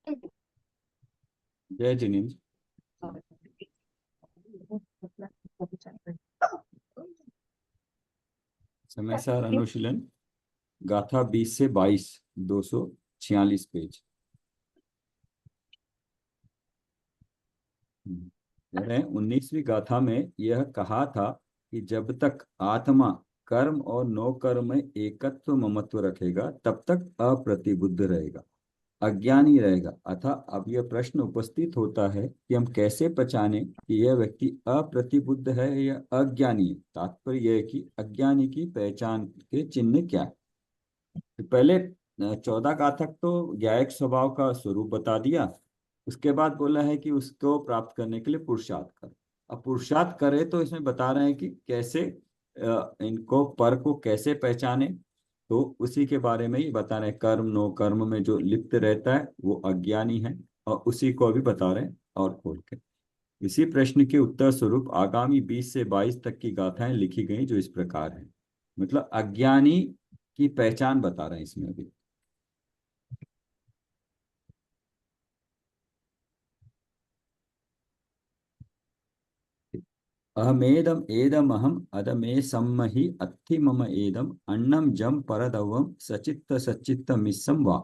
जय जिनेन्द्र। समय सार अनुशीलन गाथा 20 से 22, 246 पेज। कह रहे हैं 19वीं गाथा में यह कहा था कि जब तक आत्मा कर्म और नो कर्म में एकत्व ममत्व रखेगा तब तक अप्रतिबुद्ध रहेगा, अज्ञानी रहेगा। अतः अब यह प्रश्न उपस्थित होता है कि हम कैसे पहचाने कि यह व्यक्ति अप्रतिबुद्ध है या अज्ञानी है। तात्पर्य यह है कि अज्ञानी की पहचान के चिन्ह क्या है। तो पहले 14 गाथक तो ज्ञायक स्वभाव का स्वरूप बता दिया। उसके बाद बोला है कि उसको प्राप्त करने के लिए पुरुषार्थ कर। अब पुरुषार्थ करे तो इसमें बता रहे हैं कि कैसे इनको पर को कैसे पहचाने। तो उसी के बारे में ही बता रहे हैं। कर्म नो कर्म में जो लिप्त रहता है वो अज्ञानी है, और उसी को अभी बता रहे हैं और खोल के। इसी प्रश्न के उत्तर स्वरूप आगामी 20 से 22 तक की गाथाएं लिखी गई जो इस प्रकार है। मतलब अज्ञानी की पहचान बता रहे हैं इसमें अभी। अहमेदम एदमहम अदमे सम्महि अत्थि मम एदम अन्नम जम परदवम सचित्त सच्चित्त मिस्सम वा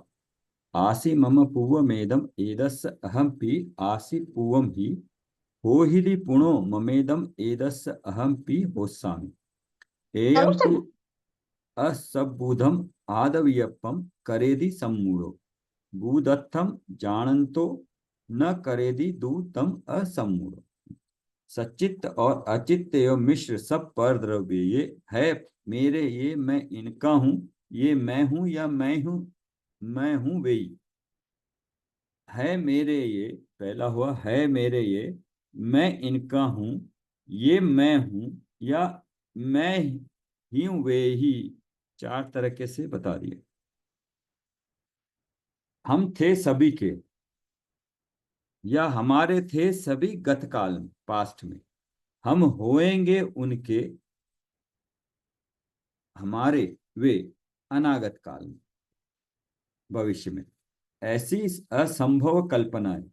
आसि मम पूवमेदम एदस्य अहम पी आसि पूवम ही होहिदि पुणो ममेदम एदस्य अहम पी होस्सामि एयम तु असबूधम आदवियप्पम करेदि सम्मूढ़ो भूदत्थम जानन्तो न करेदि दूतम असम्मूढ़ो। सच्चित और अचित्त एवं मिश्र सब पर द्रव्य ये है मेरे, ये मैं इनका हूं, ये मैं हूं या मैं हूं वे है मेरे, ये पहला हुआ है मेरे, ये मैं इनका हूं, ये मैं हूं या मैं ही हूं वे ही। चार तरीके से बता दिए। हम थे सभी के, या हमारे थे सभी गतकाल में पास्ट में, हम होएंगे उनके हमारे वे अनागत काल में भविष्य में। ऐसी असंभव कल्पनाएं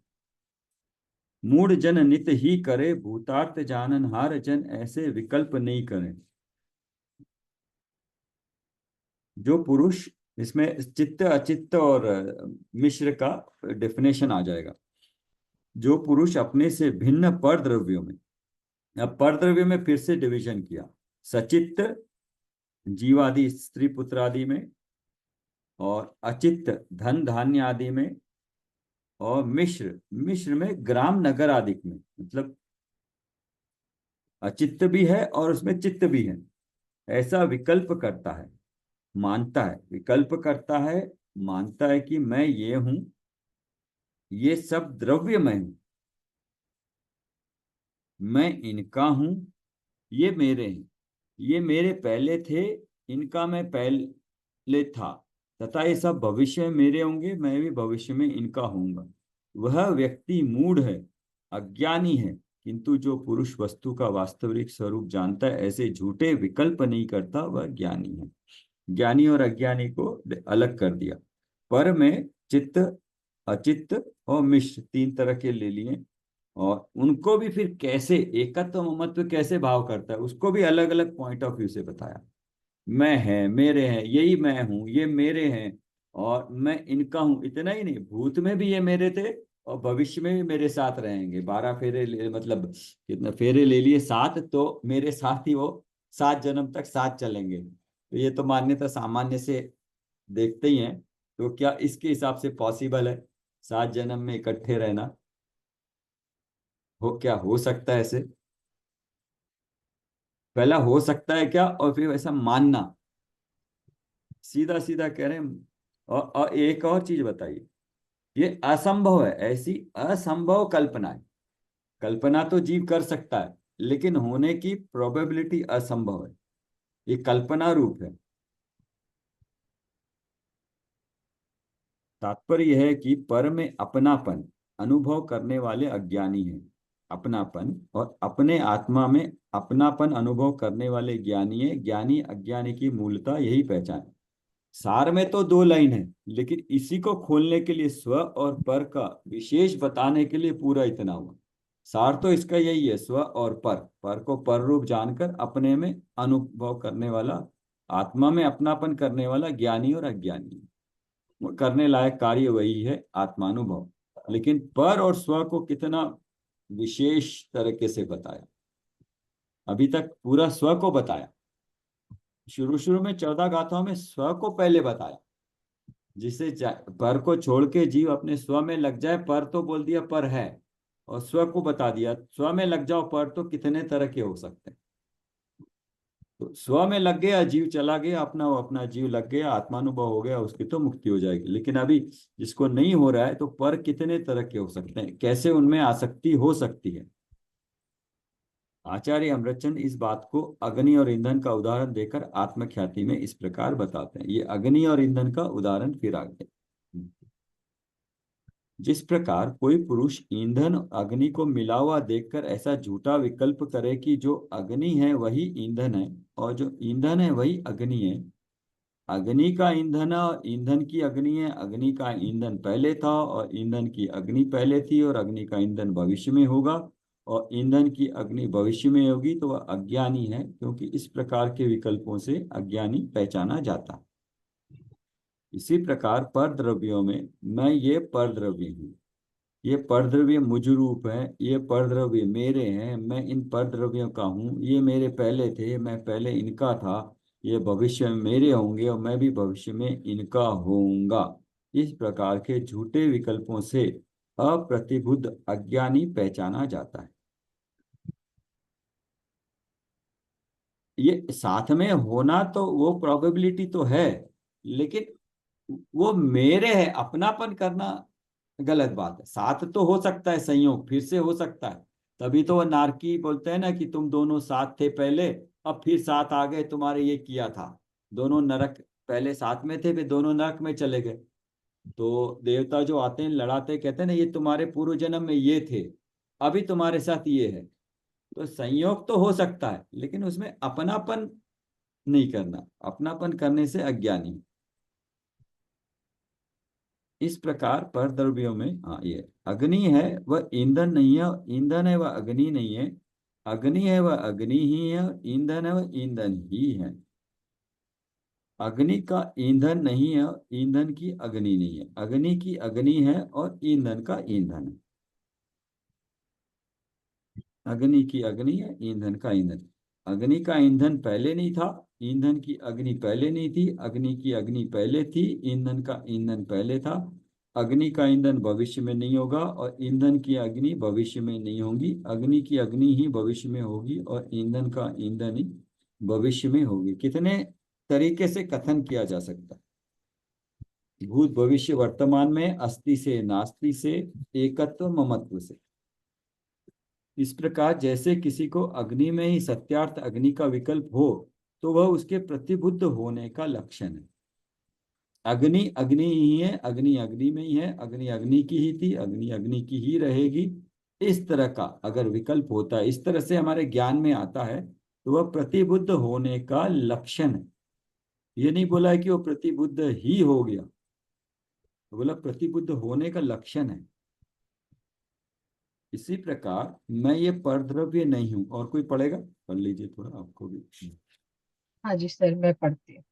मूढ़ जन नित ही करे, भूतार्थ जाननहार जन ऐसे विकल्प नहीं करें। जो पुरुष, इसमें चित्त अचित्त और मिश्र का डेफिनेशन आ जाएगा। जो पुरुष अपने से भिन्न पर द्रव्यों में, अब पर द्रव्य में फिर से डिवीजन किया, सचित्त जीवादि स्त्री पुत्र आदि में, और अचित्त धन धान्य आदि में, और मिश्र मिश्र में ग्राम नगर आदि में। मतलब अचित्त भी है और उसमें चित्त भी है। ऐसा विकल्प करता है, मानता है, विकल्प करता है, मानता है कि मैं ये हूं, ये सब द्रव्य मैं हूं, मैं इनका हूं, ये मेरे हैं, ये मेरे पहले थे, इनका मैं पहले था, तथा ये सब भविष्य में मेरे होंगे, मैं भी भविष्य में इनका होऊंगा। वह व्यक्ति मूढ़ है, अज्ञानी है। किंतु जो पुरुष वस्तु का वास्तविक स्वरूप जानता है, ऐसे झूठे विकल्प नहीं करता, वह ज्ञानी है। ज्ञानी और अज्ञानी को अलग कर दिया। पर में चित्त अचित्त और मिश्र तीन तरह के ले लिए, और उनको भी फिर कैसे एकत्व ममत्व कैसे भाव करता है उसको भी अलग अलग पॉइंट ऑफ व्यू से बताया। मैं है, मेरे हैं, यही मैं हूं, ये मेरे हैं, और मैं इनका हूं। इतना ही नहीं, भूत में भी ये मेरे थे और भविष्य में भी मेरे साथ रहेंगे। 12 फेरे मतलब कितना फेरे ले लिए, 7, तो मेरे साथ ही वो 7 जन्म तक साथ चलेंगे। तो ये तो मान्यता सामान्य से देखते ही हैं। तो क्या इसके हिसाब से पॉसिबल है 7 जन्म में इकट्ठे रहना? क्या हो सकता है ऐसे? पहला हो सकता है क्या, और फिर ऐसा मानना, सीधा सीधा कह रहे हैं। और एक और चीज बताइए, ये असंभव है, ऐसी असंभव कल्पना है। कल्पना तो जीव कर सकता है, लेकिन होने की प्रोबेबिलिटी असंभव है। ये कल्पना रूप है। तात्पर्य यह है कि पर में अपनापन अनुभव करने वाले अज्ञानी हैं। अपनापन और अपने आत्मा में अपनापन अनुभव करने वाले ज्ञानी है। ज्ञानी अज्ञानी की मूलता यही पहचान है। सार में तो दो लाइन है, लेकिन इसी को खोलने के लिए स्व और पर का विशेष बताने के लिए पूरा इतना हुआ। सार तो इसका यही है, स्व और पर को पर रूप जानकर अपने में अनुभव करने वाला, आत्मा में अपनापन करने वाला ज्ञानी और अज्ञानी, वो करने लायक कार्य वही है आत्मानुभव। लेकिन पर और स्व को कितना विशेष तरीके से बताया। अभी तक पूरा स्व को बताया, शुरू शुरू में 14 गाथाओं में स्व को पहले बताया, जिसे पर को छोड़ के जीव अपने स्व में लग जाए, पर तो बोल दिया पर है, और स्व को बता दिया स्व में लग जाओ, पर तो कितने तरह के हो सकते हैं। तो स्व में लग गया जीव, चला गया अपना, वो अपना जीव लग गया, आत्मानुभव हो गया, उसकी तो मुक्ति हो जाएगी। लेकिन अभी जिसको नहीं हो रहा है, तो पर कितने तरह के हो सकते हैं, कैसे उनमें आसक्ति हो सकती है। आचार्य अमृतचंद इस बात को अग्नि और ईंधन का उदाहरण देकर आत्मख्याति में इस प्रकार बताते हैं। ये अग्नि और ईंधन का उदाहरण फिर आगे, जिस प्रकार कोई पुरुष ईंधन अग्नि को मिला हुआ देखकर ऐसा झूठा विकल्प करे कि जो अग्नि है वही ईंधन है, और जो ईंधन है वही अग्नि है। अग्नि का ईंधन और ईंधन की अग्नि है, अग्नि का ईंधन पहले था और ईंधन की अग्नि पहले थी, और अग्नि का ईंधन भविष्य में होगा और ईंधन की अग्नि भविष्य में होगी, तो वह अज्ञानी है, क्योंकि इस प्रकार के विकल्पों से अज्ञानी पहचाना जाता है। इसी प्रकार पर द्रव्यों में मैं ये पर द्रव्य हूँ, ये परद्रव्य मुझ रूप है, ये परद्रव्य मेरे हैं, मैं इन परद्रव्यों का हूँ, ये मेरे पहले थे, मैं पहले इनका था, ये भविष्य में मेरे होंगे और मैं भी भविष्य में इनका होऊंगा। इस प्रकार के झूठे विकल्पों से अप्रतिबुद्ध अज्ञानी पहचाना जाता है। ये साथ में होना तो वो प्रोबेबिलिटी तो है, लेकिन वो मेरे है, अपनापन करना गलत बात है। साथ तो हो सकता है, संयोग फिर से हो सकता है, तभी तो वो नारकी बोलते हैं ना कि तुम दोनों साथ थे पहले, अब फिर साथ आ गए, तुम्हारे ये किया था। दोनों नरक, पहले साथ में थे फिर दोनों नरक में चले गए। तो देवता जो आते हैं लड़ाते, कहते हैं ना ये तुम्हारे पूर्व जन्म में ये थे, अभी तुम्हारे साथ ये है। तो संयोग तो हो सकता है, लेकिन उसमें अपनापन नहीं करना, अपनापन करने से अज्ञानी। इस प्रकार पर द्रव्यों में, हाँ ये अग्नि है वह ईंधन नहीं है, ईंधन है वह अग्नि नहीं है, अग्नि है वह अग्नि ही है, ईंधन है वह ईंधन ही है। अग्नि का ईंधन नहीं है, ईंधन की अग्नि नहीं है, अग्नि की अग्नि है और ईंधन का ईंधन है। अग्नि की अग्नि है, ईंधन का ईंधन। अग्नि का ईंधन पहले नहीं था, ईंधन की अग्नि पहले नहीं थी, अग्नि की अग्नि पहले थी, ईंधन का ईंधन पहले था। अग्नि का ईंधन भविष्य में नहीं होगा और ईंधन की अग्नि भविष्य में नहीं होगी, अग्नि की अग्नि ही भविष्य में होगी और ईंधन का ईंधन ही भविष्य में होगी। कितने तरीके से कथन किया जा सकता है, भूत भविष्य वर्तमान में, अस्ति से नास्ति से, एकत्व ममत्व से। इस प्रकार जैसे किसी को अग्नि में ही सत्यार्थ अग्नि का विकल्प हो, तो वह उसके प्रतिबुद्ध होने का लक्षण है। अग्नि अग्नि ही है, अग्नि अग्नि में ही है, अग्नि अग्नि की ही थी, अग्नि अग्नि की ही रहेगी। इस तरह का अगर विकल्प होता है, इस तरह से हमारे ज्ञान में आता है, तो वह प्रतिबुद्ध होने का लक्षण है। ये नहीं बोला है कि वो प्रतिबुद्ध ही हो गया, तो बोला प्रतिबुद्ध होने का लक्षण है। इसी प्रकार मैं ये परद्रव्य नहीं हूं। और कोई पढ़ेगा? पढ़ लीजिए थोड़ा, आपको भी। हाँ जी सर, मैं पढ़ती हूँ।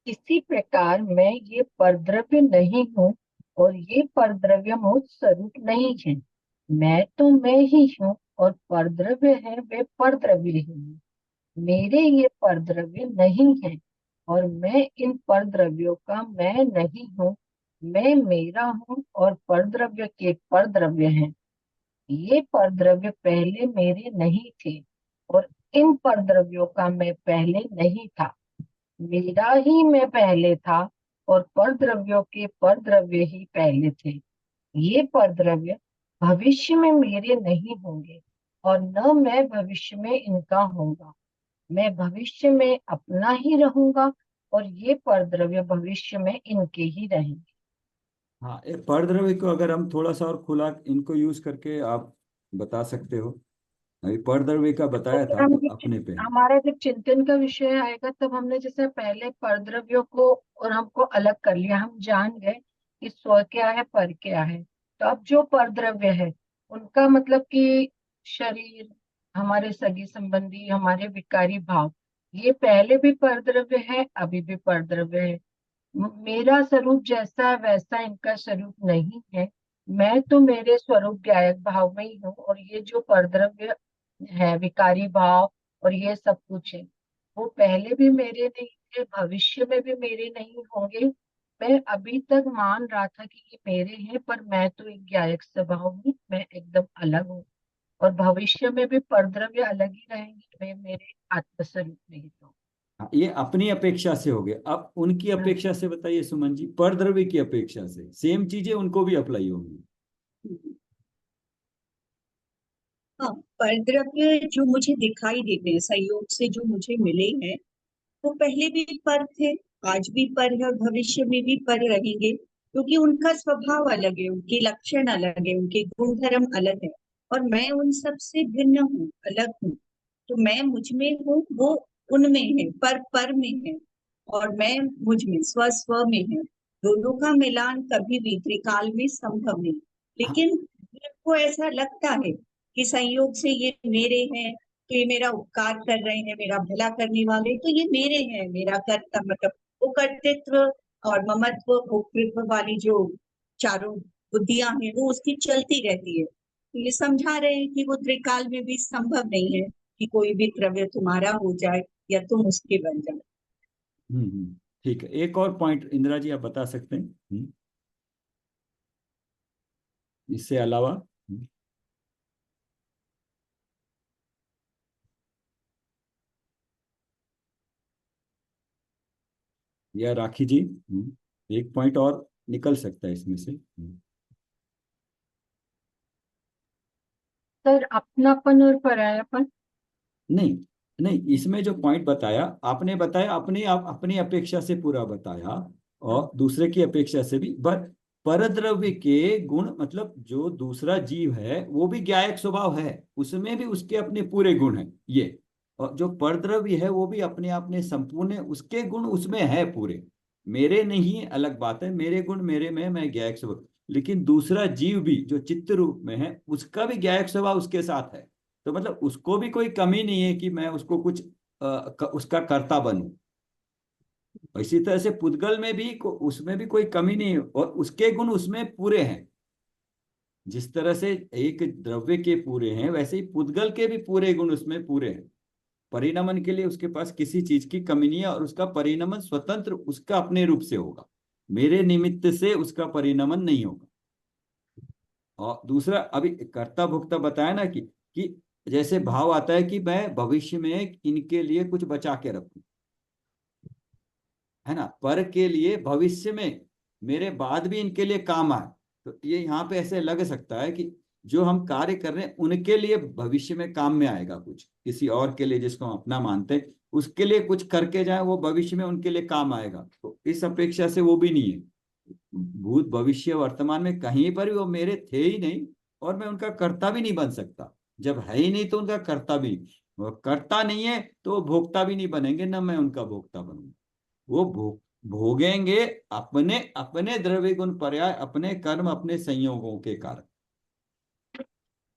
इसी प्रकार मैं ये परद्रव्य नहीं हूँ और ये परद्रव्य मुझ स्वरूप नहीं है। मैं तो मैं ही हूँ और परद्रव्य है वे परद्रव्य ही है। मेरे ये परद्रव्य नहीं है और मैं इन परद्रव्यों का मैं नहीं हूँ। मैं मेरा हूँ और परद्रव्य के परद्रव्य हैं। ये परद्रव्य पहले मेरे नहीं थे और इन परद्रव्यों का मैं पहले नहीं था। मेरा ही मैं पहले था और परद्रव्यों के परद्रव्य ही पहले थे। ये परद्रव्य भविष्य में मेरे नहीं होंगे और न मैं भविष्य में इनका होऊंगा। मैं भविष्य में अपना ही रहूंगा और ये परद्रव्य भविष्य में इनके ही रहेंगे। हाँ, एक परद्रव्य को अगर हम थोड़ा सा और खुला इनको यूज करके आप बता सकते हो, अभी परद्रव्य का तो बताया फिर था, हम तो ये अपने पे है। हमारा जब चिंतन का विषय आएगा तब हमने जैसे पहले परद्रव्यों को और हमको अलग कर लिया, हम जान गए कि स्व क्या है, पर क्या है। तो अब जो परद्रव्य है उनका मतलब कि शरीर, हमारे सगी संबंधी, हमारे विकारी भाव, ये पहले भी परद्रव्य है, अभी भी परद्रव्य है। मेरा स्वरूप जैसा है वैसा इनका स्वरूप नहीं है। मैं तो मेरे स्वरूप ज्ञायक भाव में ही हूँ, और ये जो परद्रव्य है, विकारी भाव और ये सब कुछ है, वो पहले भी मेरे नहीं थे, भविष्य में भी मेरे नहीं होंगे। मैं अभी तक मान रहा था कि ये मेरे हैं, पर मैं तो एक ज्ञायक स्वभाव हूँ, मैं एकदम अलग हूँ। और भविष्य में भी परद्रव्य अलग ही रहेंगे, मैं मेरे आत्मस्वरूप में ही तो। हाँ, ये अपनी अपेक्षा से हो गए। अब उनकी अपेक्षा से बताइए सुमन जी, परद्रव्य की अपेक्षा से सेम चीजें उनको भी अप्लाई होंगी। हाँ, परद्रव्य जो मुझे दिखाई देते हैं, संयोग से जो मुझे मिले हैं, वो पहले भी पर थे, आज भी पर है और भविष्य में भी पर रहेंगे, क्योंकि उनका स्वभाव अलग है, उनके लक्षण अलग है, उनके गुणधर्म अलग है। और मैं उन सब से भिन्न हूँ, अलग हूँ। तो मैं मुझ में हूँ, वो उनमें है, पर में है, और मैं मुझ में, स्व स्व में है। दोनों का मिलान कभी भी त्रिकाल में संभव नहीं। हाँ। लेकिन को ऐसा लगता है कि संयोग से ये मेरे हैं, तो ये मेरा उपकार कर रहे हैं, मेरा भला करने वाले, तो ये मेरे हैं। मेरा कर्ता मतलब वो कर्तृत्व और ममत्व भोक्तृत्व वाली जो चारों बुद्धियां हैं, वो उसकी चलती रहती है। तो ये समझा रहे हैं कि वो त्रिकाल में भी संभव नहीं है कि कोई भी द्रव्य तुम्हारा हो जाए या तुम उसके बन जाए। ठीक है, एक और पॉइंट इंदिरा जी आप बता सकते हैं इससे अलावा। या राखी जी, एक पॉइंट और निकल सकता है इसमें से। सर, अपनापन और परायापन। नहीं, नहीं, इसमें जो पॉइंट बताया आपने, बताया अपने आप अपनी अपेक्षा से पूरा बताया, और दूसरे की अपेक्षा से भी। पर परद्रव्य के गुण मतलब जो दूसरा जीव है वो भी ज्ञायक स्वभाव है, उसमें भी उसके अपने पूरे गुण हैं ये। और जो परद्रव्य है वो भी अपने आप में संपूर्ण है, उसके गुण उसमें है पूरे। मेरे नहीं, अलग बात है, मेरे गुण मेरे में, मैं ज्ञायक स्वभाव। लेकिन दूसरा जीव भी जो चित्त रूप में है, उसका भी ज्ञायक स्वभाव उसके साथ है। तो मतलब उसको भी कोई कमी नहीं है कि मैं उसको कुछ उसका कर्ता बनूं। इसी तरह से पुद्गल में भी उसमें भी कोई कमी नहीं है, और उसके गुण उसमें पूरे हैं। जिस तरह से एक द्रव्य के पूरे हैं, वैसे ही पुद्गल के भी पूरे गुण उसमें पूरे हैं। परिणमन के लिए उसके पास किसी चीज की कमी नहीं है, और उसका परिणमन स्वतंत्र उसका अपने रूप से होगा। मेरे निमित्त से उसका परिणमन नहीं होगा। और दूसरा, अभी कर्ता भोक्ता बताया ना कि जैसे भाव आता है कि मैं भविष्य में इनके लिए कुछ बचा के रखूं, है ना, पर के लिए भविष्य में मेरे बाद भी इनके लिए काम आए। तो ये यहाँ पे ऐसे लग सकता है कि जो हम कार्य कर रहे हैं उनके लिए भविष्य में काम में आएगा, कुछ किसी और के लिए जिसको हम अपना मानते हैं, उसके लिए कुछ करके जाए, वो भविष्य में उनके लिए काम आएगा। तो इस अपेक्षा से वो भी नहीं है। भूत भविष्य वर्तमान में कहीं पर भी वो मेरे थे ही नहीं, और मैं उनका कर्ता भी नहीं बन सकता। जब है ही नहीं तो उनका कर्ता भी नहीं। वो कर्ता नहीं है तो वो भोक्ता भी नहीं बनेंगे, ना मैं उनका भोक्ता बनूंगा। वो भोगेंगे अपने अपने द्रव्य गुण पर्याय, अपने कर्म अपने संयोगों के कारण।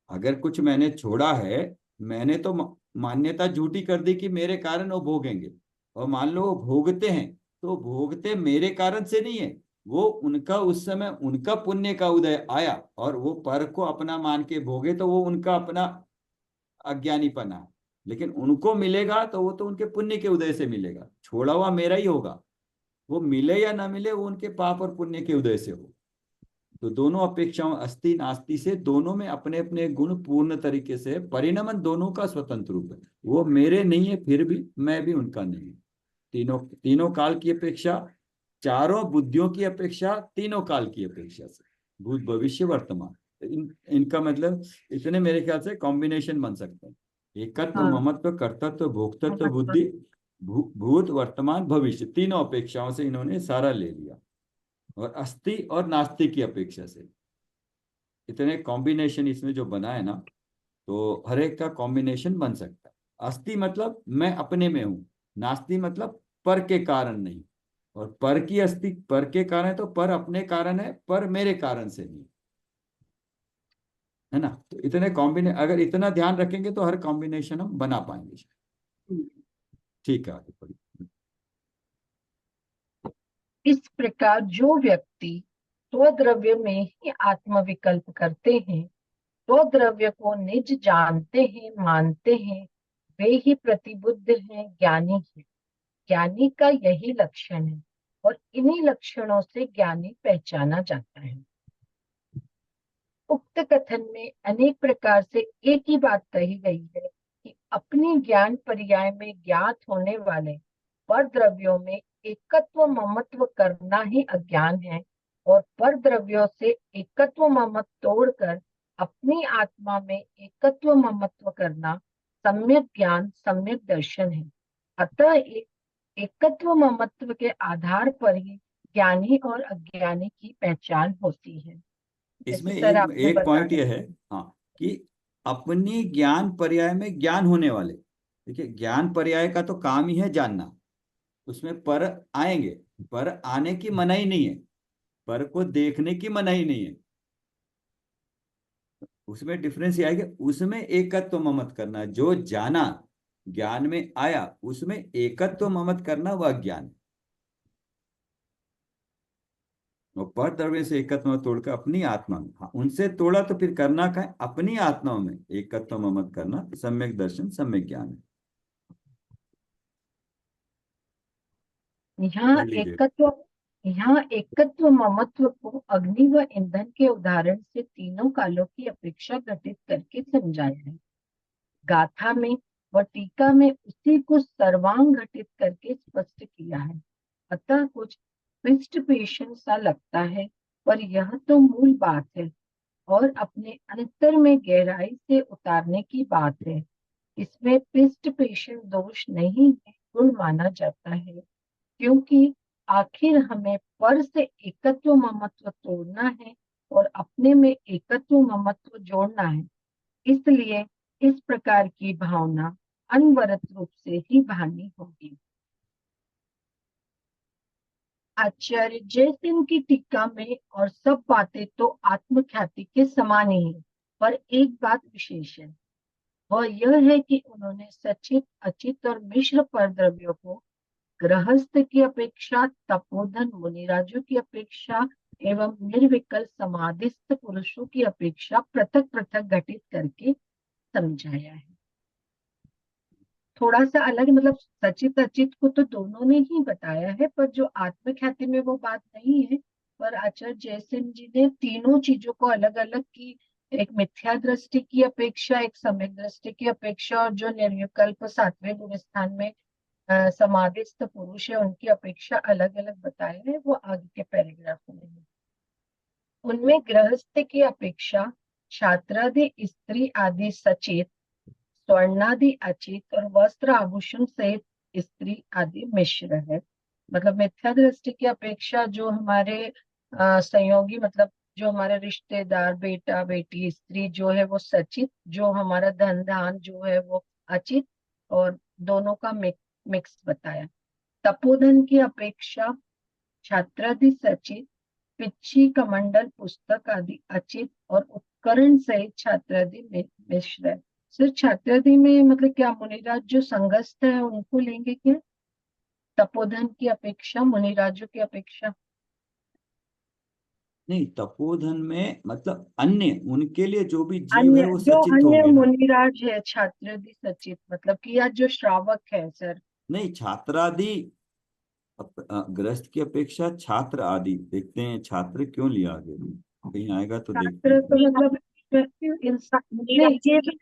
अगर कुछ मैंने छोड़ा है, मैंने तो मान्यता झूठी कर दी कि मेरे कारण वो भोगेंगे। और मान लो वो भोगते हैं, तो भोगते मेरे कारण से नहीं है। वो उनका उस समय उनका पुण्य का उदय आया, और वो पर को अपना मान के भोगे, तो वो उनका अपना अज्ञानीपना है। लेकिन उनको मिलेगा तो वो तो उनके पुण्य के उदय से मिलेगा, छोड़ा हुआ मेरा ही होगा। वो मिले या ना मिले, वो उनके पाप और पुण्य के उदय से हो। तो दोनों अपेक्षाओं अस्ति नास्ति से दोनों में अपने अपने गुण पूर्ण तरीके से, परिणमन दोनों का स्वतंत्र रूप है। वो मेरे नहीं है, फिर भी मैं भी उनका नहीं। तीनों तीनों काल की अपेक्षा, चारों बुद्धियों की अपेक्षा, तीनों काल की अपेक्षा से, भूत भविष्य वर्तमान, इनका मतलब इतने मेरे ख्याल से कॉम्बिनेशन बन सकते हैं। एकत्व हाँ, ममत्व कर्तत्व भोक्तत्व मतलब बुद्धि, भूत वर्तमान भविष्य, तीनों अपेक्षाओं से इन्होंने सारा ले लिया। और अस्थि और नास्ति की अपेक्षा से इतने कॉम्बिनेशन इसमें जो बना है ना, तो हर एक का कॉम्बिनेशन बन सकता है। अस्ति मतलब मैं अपने में हूं, नास्ति मतलब पर के कारण नहीं, और पर की अस्ति पर के कारण है तो पर अपने कारण है, पर मेरे कारण से नहीं, है ना। तो इतने कॉम्बिने अगर इतना ध्यान रखेंगे तो हर कॉम्बिनेशन हम बना पाएंगे। ठीक है, आगे बढ़िए। इस प्रकार जो व्यक्ति स्वद्रव्य में ही आत्मविकल्प करते हैं, स्वद्रव्य को निज जानते हैं, मानते हैं, वे ही प्रतिबुद्ध हैं, ज्ञानी हैं। ज्ञानी का यही लक्षण है और इन्हीं लक्षणों से ज्ञानी पहचाना जाता है। उक्त कथन में अनेक प्रकार से एक ही बात कही गई है कि अपनी ज्ञान पर्याय में ज्ञात होने वाले पर द्रव्यों में एकत्व ममत्व करना ही अज्ञान है, और पर द्रव्यों से एकत्व ममत्व तोड़कर अपनी आत्मा में एकत्व ममत्व करना सम्यक ज्ञान, सम्यक दर्शन है। अतः एकत्व ममत्व के आधार पर ही ज्ञानी और अज्ञानी की पहचान होती है। इसमें जैसे सर एक आपने एक पॉइंट बताया। यह है, हाँ, कि अपनी ज्ञान पर्याय में ज्ञान होने वाले, देखिए ज्ञान पर्याय का तो काम ही है जानना, उसमें पर आएंगे, पर आने की मनाही नहीं है, पर को देखने की मनाही नहीं है, उसमें डिफरेंस ये आएगा, उसमें एकत्व ममत करना, जो जाना ज्ञान में आया उसमें एकत्व ममत करना वह ज्ञान है। और पर द्रव्य से एकत्व मत तोड़कर अपनी आत्मा में, हाँ उनसे तोड़ा तो फिर करना का है, अपनी आत्मा में एकत्व ममत करना सम्यक दर्शन सम्यक ज्ञान है। यहाँ पढ़ लीजिए। एकत्व यहाँ एकत्व ममत्व को अग्नि व ईंधन के उदाहरण से तीनों कालों की अपेक्षा घटित करके समझाया है। गाथा में व टीका में उसी को सर्वांग घटित करके स्पष्ट किया है। अतः कुछ पृष्ठ पेशन सा लगता है, पर यह तो मूल बात है और अपने अंतर में गहराई से उतारने की बात है। इसमें पृष्ठ पेशन दोष नहीं है, गुण माना जाता है, क्योंकि आखिर हमें पर से एकत्व ममत्व तोड़ना है और अपने में एकत्व ममत्व जोड़ना है। इसलिए इस प्रकार की भावना अनवरत रूप से ही भानी होगी। आचार्य जयसिंह की टीका में और सब बातें तो आत्मख्याति के समान ही है, पर एक बात विशेष है, वह यह है कि उन्होंने सचित, अचित और मिश्र पर द्रव्यों को गृहस्थ की अपेक्षा, तपोधन मुनिराजों की अपेक्षा एवं निर्विकल्प समाधिस्थ पुरुषों की अपेक्षा पृथक पृथक घटित करके समझाया है। थोड़ा सा अलग, मतलब सचित अचित को तो दोनों ने ही बताया है, पर जो आत्मख्याति में वो बात नहीं है। पर आचार्य जयसिंह जी ने तीनों चीजों को अलग अलग की, एक मिथ्या दृष्टि की अपेक्षा, एक सम्यक दृष्टि की अपेक्षा, और जो निर्विकल्प सातवें गुण स्थान में समाधिस्थ पुरुष है उनकी अपेक्षा अलग अलग बताए हैं, वो आगे के पैराग्राफ में है। उनमें गृहस्थ की अपेक्षा छात्रादि स्त्री आदि सचेत, स्वर्णादि अचित और वस्त्र आभूषण सहित स्त्री आदि मिश्र है। मतलब मिथ्या दृष्टि की अपेक्षा जो हमारे संयोगी, मतलब जो हमारे रिश्तेदार, बेटा बेटी, स्त्री जो है वो सचित, जो हमारा धन धान जो है वो अचित, और दोनों का मिक्स बताया। तपोधन की अपेक्षा छात्रादि सचित, पिच्छी कमंडल पुस्तक आदि अचित और उपकरण सहित छात्रादि मिश्र है। सिर्फ छात्रादि में मतलब क्या मुनिराज जो संघस्थ है उनको लेंगे क्या, तपोधन की अपेक्षा, मुनिराजों की अपेक्षा? नहीं, तपोधन में मतलब अन्य उनके लिए जो भी जीव है अन्य वो जो सचित अन्य होंगे ना। मुनिराज है छात्रादि सचित, मतलब कि या जो श्रावक है सर। नहीं, छात्रादि गृहस्थ की अपेक्षा छात्र आदि, देखते हैं छात्र क्यों लिया आगे, कहीं आएगा तो देखते छात्र तो हैं। मतलब इंसान नहीं, मुनिराज ये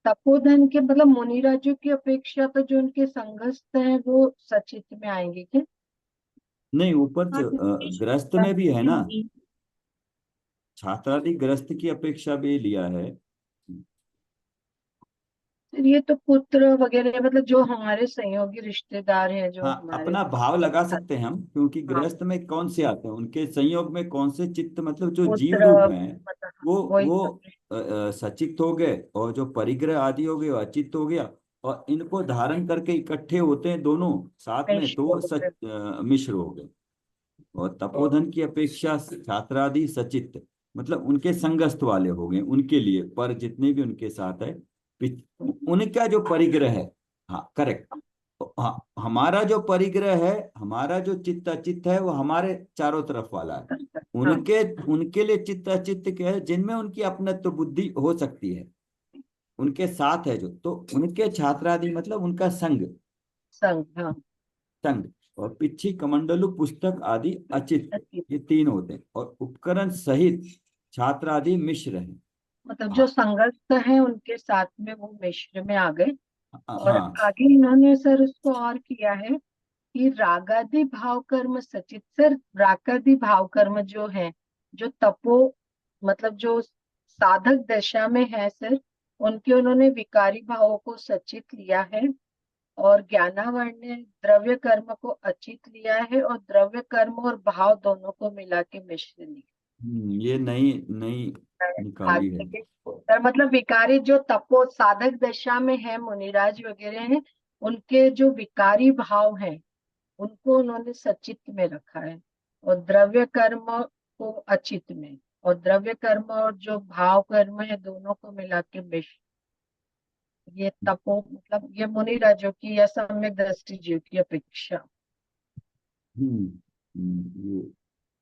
तपोधन के मतलब मुनिराजों की अपेक्षा तो जो उनके संघस्थ हैं वो सचित में आएंगे क्या? नहीं, ऊपर हाँ, गृहस्थ में भी है ना, छात्रादि गृहस्थ की अपेक्षा भी लिया है। फिर ये तो पुत्र वगैरह, मतलब जो हमारे सहयोगी रिश्तेदार हैं, जो हाँ, हमारे अपना भाव लगा सकते हैं हम, क्योंकि हाँ, गृहस्थ में कौन से आते हैं, उनके संयोग में कौन से चित्त, मतलब जो जीव पुत्र, रूप हैं मतलब वो वही वो सब। सचित हो गए, और जो परिग्रह आदि हो गए वो अचित हो गया, और इनको धारण करके इकट्ठे होते हैं दोनों साथ में, तो वो मिश्र हो गए। और तपोधन की अपेक्षा छात्रादि सचित, मतलब उनके संगस्थ वाले हो गए, उनके लिए पर जितने भी उनके साथ है, उनका जो परिग्रह है, हाँ करेक्ट, हाँ हमारा जो परिग्रह है, हमारा जो चित्त अचित्त है वो हमारे चारों तरफ वाला है। हाँ, उनके उनके लिए चित्त अचित्त क्या है, जिनमें उनकी अपनत्व बुद्धि हो सकती है, उनके साथ है जो, तो उनके छात्रादि मतलब उनका संग, संग, हाँ, संग। और पिच्छी कमंडलु पुस्तक आदि अचित, अचित। ये तीन होते हैं, और उपकरण सहित छात्र आदि मिश्र हैं। मतलब जो हाँ संगस्थ है उनके साथ में वो मिश्र में आ गए। और हाँ। आगे इन्होंने सर उसको और किया है कि रागादि भाव कर्म सचित। सर रागादि भाव कर्म जो है, जो तपो मतलब जो साधक दशा में है सर, उनके उन्होंने विकारी भावों को सचित लिया है, और ज्ञानावर्ण ने द्रव्य कर्म को अचित लिया है, और द्रव्य कर्म और भाव दोनों को मिला के मिश्र लिया। ये नई नई निकाली है। आगे के सर मतलब विकारी जो तपो साधक दशा में है, मुनिराज वगैरह हैं, उनके जो विकारी भाव हैं उनको उन्होंने सचित में रखा है, और द्रव्य कर्म को अचित में, और द्रव्य कर्म और जो भाव कर्म है दोनों को मिला के मिश्र। ये तपो मतलब ये मुनि राजों की या सम्यक दृष्टि जीव की अपेक्षा। ये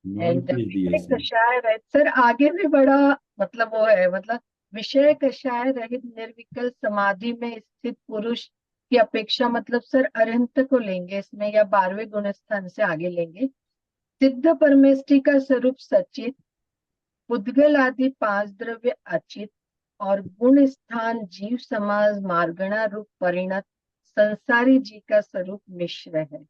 इन्होंने एंड भेज दिए विषय इसमें। कषाय रहित सर आगे भी बड़ा मतलब वो है, मतलब विषय कषाय रहित निर्विकल्प समाधि में स्थित पुरुष की अपेक्षा, मतलब सर अरिहंत को लेंगे इसमें, या 12वें गुण स्थान से आगे लेंगे। सिद्ध परमेष्टि का स्वरूप सचित, पुद्गल आदि 5 द्रव्य अचित, और गुण स्थान जीव समाज मार्गणा रूप परिणत संसारी जी का स्वरूप मिश्र है।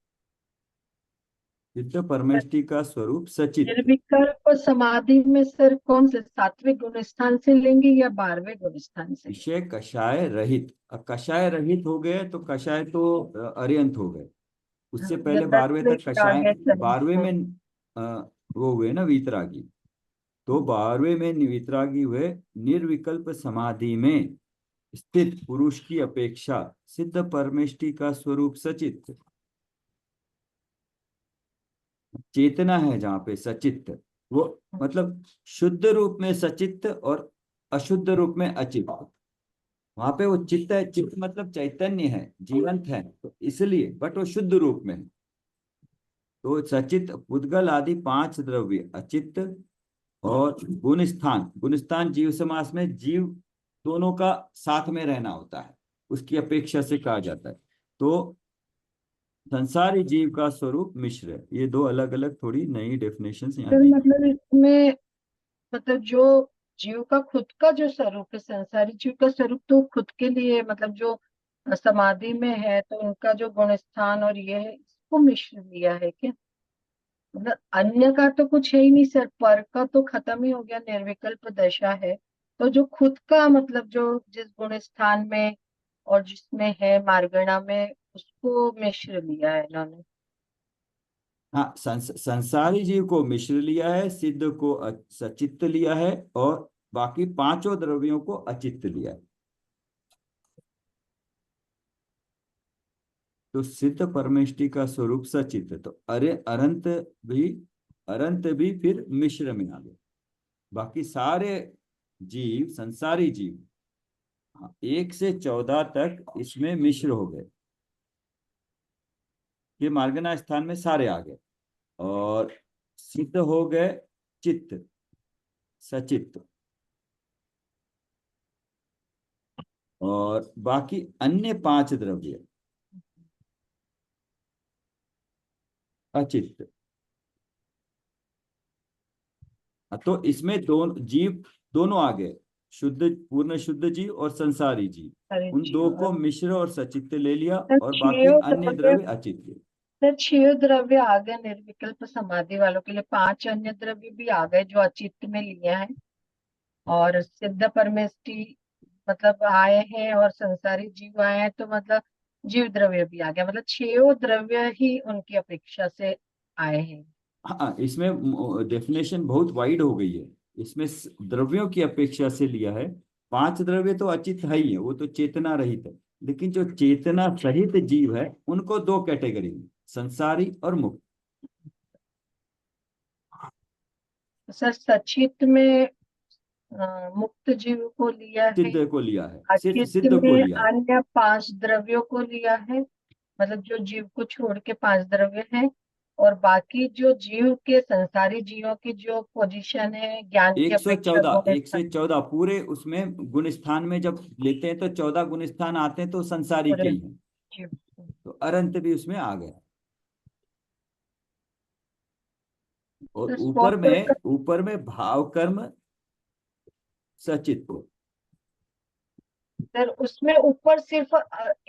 सिद्ध परमेष्टि का स्वरूप सचित। निर्विकल्प समाधि में सर कौन से 7वें गुण स्थान से लेंगे या 12वें गुण स्थान से? विषय कषाय रहित, अब कषाय रहित हो गए तो कषाय तो अर्यंत हो गए, उससे या पहले 12वें 10वें तक के कषाय, आगे सर? 12वें में वो हुए ना वीतरागी, तो 12वें में वीतरागी हुए। निर्विकल्प समाधि में स्थित पुरुष की अपेक्षा सिद्ध परमेष्टि का स्वरूप सचित, चेतना है जहाँ पे सचित, वो मतलब शुद्ध रूप में सचित और अशुद्ध रूप में अचित, वहां पे वो चित्त है, चित्त मतलब चैतन्य है, जीवंत है, तो इसलिए बट वो शुद्ध रूप में है। तो सचित पुद्गल आदि 5 द्रव्य अचित, और गुण स्थान जीव समास में जीव दोनों का साथ में रहना होता है, उसकी अपेक्षा से कहा जाता है। तो संसारी जीव का स्वरूप मिश्र है। ये दो अलग अलग थोड़ी नई डेफिनेशंस यहाँ सर दी गई। मतलब इसमें मतलब जो जीव का खुद का जो स्वरूप है, संसारी जीव का स्वरूप तो खुद के लिए मतलब जो समाधि में है, तो उनका जो गुण स्थान और ये है, इसको मिश्र लिया है क्या? मतलब अन्य का तो कुछ है ही नहीं सर, पर का तो खत्म ही हो गया, निर्विकल्प दशा है। तो जो खुद का मतलब जो जिस गुण स्थान में और जिसमें है मार्गणा में, उसको मिश्र लिया है इन्होंने। हाँ, संसारी जीव को मिश्र लिया है, सिद्ध को सचित्त लिया है, और बाकी पांचों द्रव्यों को अचित्त लिया है। तो सिद्ध परमेष्टि का स्वरूप सचित्त, तो अरे भी अरंत भी फिर मिश्र में आ गए। बाकी सारे जीव, संसारी जीव, हाँ, 1 से 14 तक इसमें मिश्र हो गए, ये मार्गना स्थान में सारे आ गए, और सिद्ध हो गए चित्त, सचित्त, और बाकी अन्य 5 द्रव्य अचित्त। तो इसमें दोनों जीव दोनों आ गए, शुद्ध पूर्ण शुद्ध जीव और संसारी सारे जीव, उन दो जीव को मिश्र और सचित्त ले लिया, सर और बाकी छह अन्य द्रव्य, द्रव्य अचित्त। सर 6 द्रव्य आ गए निर्विकल्प समाधि वालों के लिए, 5 अन्य द्रव्य भी आ गए जो अचित्त में लिए हैं, और सिद्ध परमेष्टि मतलब आए हैं, और संसारी जीव आए हैं, तो मतलब जीव द्रव्य भी आ गया, मतलब 6 द्रव्य ही उनकी अपेक्षा से आए हैं। हाँ, इसमें डेफिनेशन बहुत वाइड हो गई है। इसमें द्रव्यों की अपेक्षा से लिया है। 5 द्रव्य तो अचित है ही है, वो तो चेतना रहित है। लेकिन जो चेतना सहित जीव है उनको 2 कैटेगरी में, संसारी और मुक्त। सर सचित में मुक्त जीव को लिया है, सिद्ध को लिया है, सिर्फ अचित सिद्ध को में लिया है। अन्य 5 द्रव्यों को लिया है, मतलब जो जीव को छोड़ के 5 द्रव्य हैं, और बाकी जो जीव के संसारी जीवों की जो पोजीशन है ज्ञान की अपेक्षा 114, गुण स्थान 114 पूरे उसमें गुण स्थान में जब लेते हैं तो 14 गुण स्थान आते हैं, तो संसारी के पूरे ही हैं। जीव को। तो अरंत भी उसमें आ गया। और तो स्वतः ऊपर में भाव कर्म सचित्व। सर उसमें ऊपर सिर्फ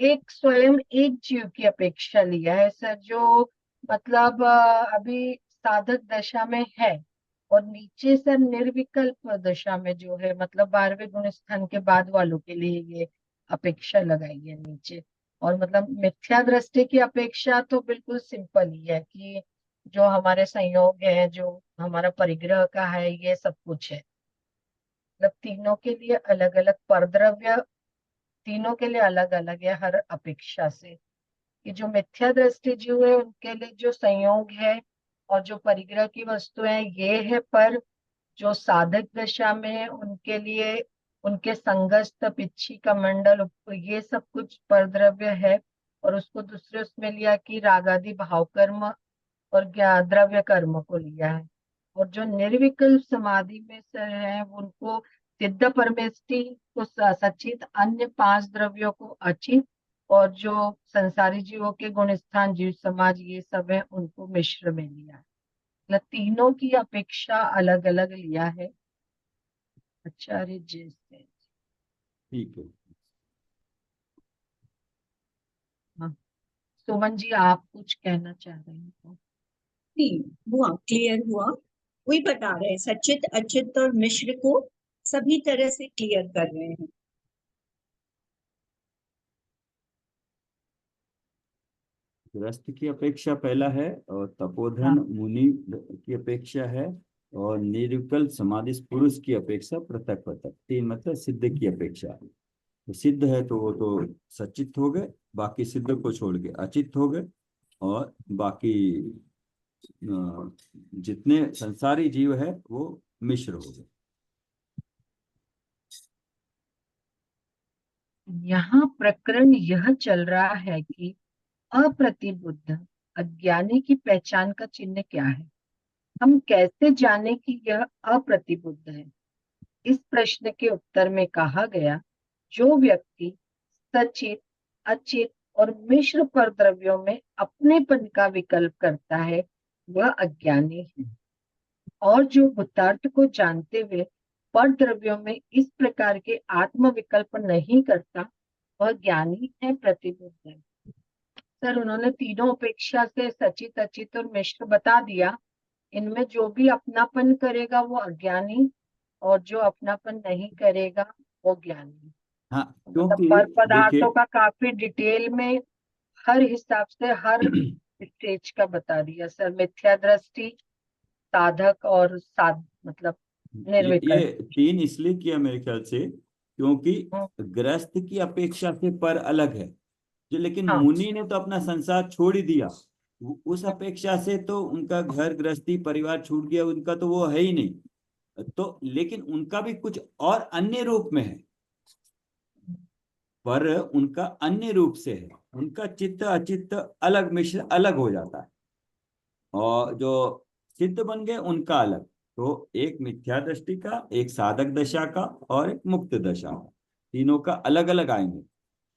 एक स्वयं एक जीव की अपेक्षा लिया है सर, जो मतलब अभी साधक दशा में है, और नीचे सर निर्विकल्प दशा में जो है, मतलब 12वें गुण स्थान के बाद वालों के लिए ये अपेक्षा लगाई है नीचे। और मतलब मिथ्या दृष्टि की अपेक्षा तो बिल्कुल सिंपल ही है कि जो हमारे संयोग है, जो हमारा परिग्रह का है, ये सब कुछ है। मतलब तीनों के लिए अलग अलग परद्रव्य, तीनों के लिए अलग अलग है हर अपेक्षा से। कि जो मिथ्या दृष्टि जीव है उनके लिए जो संयोग है और जो परिग्रह की वस्तु है ये है पर, जो साधक दशा में है उनके लिए उनके संगस्त पिच्छी का मंडल ये सब कुछ परद्रव्य है। और उसको दूसरे उसमें लिया कि रागादि भाव कर्म और द्रव्य कर्म को लिया है। और जो निर्विकल्प समाधि में से है उनको सिद्ध परमेष्टि को सचित, अन्य 5 द्रव्यों को अचित, और जो संसारी जीवों के गुण स्थान जीव समाज ये सब है उनको मिश्र में लिया है। मतलब तीनों की अपेक्षा अलग अलग लिया है आचार्य जी से। ठीक है। हाँ, सुमन जी आप कुछ कहना चाह रहे हैं तो? नहीं, हुआ क्लियर हुआ। वही बता रहे हैं, सचित अचित और मिश्र को सभी तरह से क्लियर कर रहे हैं। गृहस्थ की अपेक्षा पहला है, और तपोधन हाँ मुनि की अपेक्षा है, और निर्विकल्प समाधि पुरुष की अपेक्षा पृथक पृथक। 3 मतलब सिद्ध की अपेक्षा है। तो सिद्ध है तो वो तो सचित हो गए, बाकी सिद्ध को छोड़ के अचित हो गए, और बाकी जितने संसारी जीव है वो मिश्र हो गए। यहाँ प्रकरण यह चल रहा है कि अप्रतिबुद्ध अज्ञानी की पहचान का चिन्ह क्या है। हम कैसे जाने कि यह अप्रतिबुद्ध है। इस प्रश्न के उत्तर में कहा गया, जो व्यक्ति सचित अचित और मिश्र पर द्रव्यों में अपनेपन का विकल्प करता है वह अज्ञानी है। और जो बुद्धार्थ को जानते हुए पर द्रव्यों में इस प्रकार के आत्म विकल्प नहीं करता वह ज्ञानी है, प्रतिबुद्ध है। सर उन्होंने तीनों अपेक्षा से सचित अचित और मिश्र बता दिया। इनमें जो भी अपनापन करेगा वो अज्ञानी, और जो अपनापन नहीं करेगा वो ज्ञानी। हाँ, मतलब क्योंकि पर देखिए पदार्थों का काफी डिटेल में हर हिसाब से हर स्टेज का बता दिया सर। मिथ्या दृष्टि, साधक और साध मतलब निर्विकल्प। ये 3 इसलिए किया मेरे ख्याल से, क्योंकि हम्म, गृहस्थ की अपेक्षा से पर अलग है। जो लेकिन हाँ मुनि ने तो अपना संसार छोड़ ही दिया, उस अपेक्षा से तो उनका घर गृहस्थी परिवार छूट गया, उनका तो वो है ही नहीं। तो लेकिन उनका भी कुछ और अन्य रूप में है, पर उनका अन्य रूप से है। उनका चित्त अचित्त अलग, मिश्र अलग हो जाता है, और जो सिद्ध बन गए उनका अलग। तो एक मिथ्या दृष्टि का, एक साधक दशा का, और एक मुक्त दशा का, तीनों का अलग अलग आएंगे,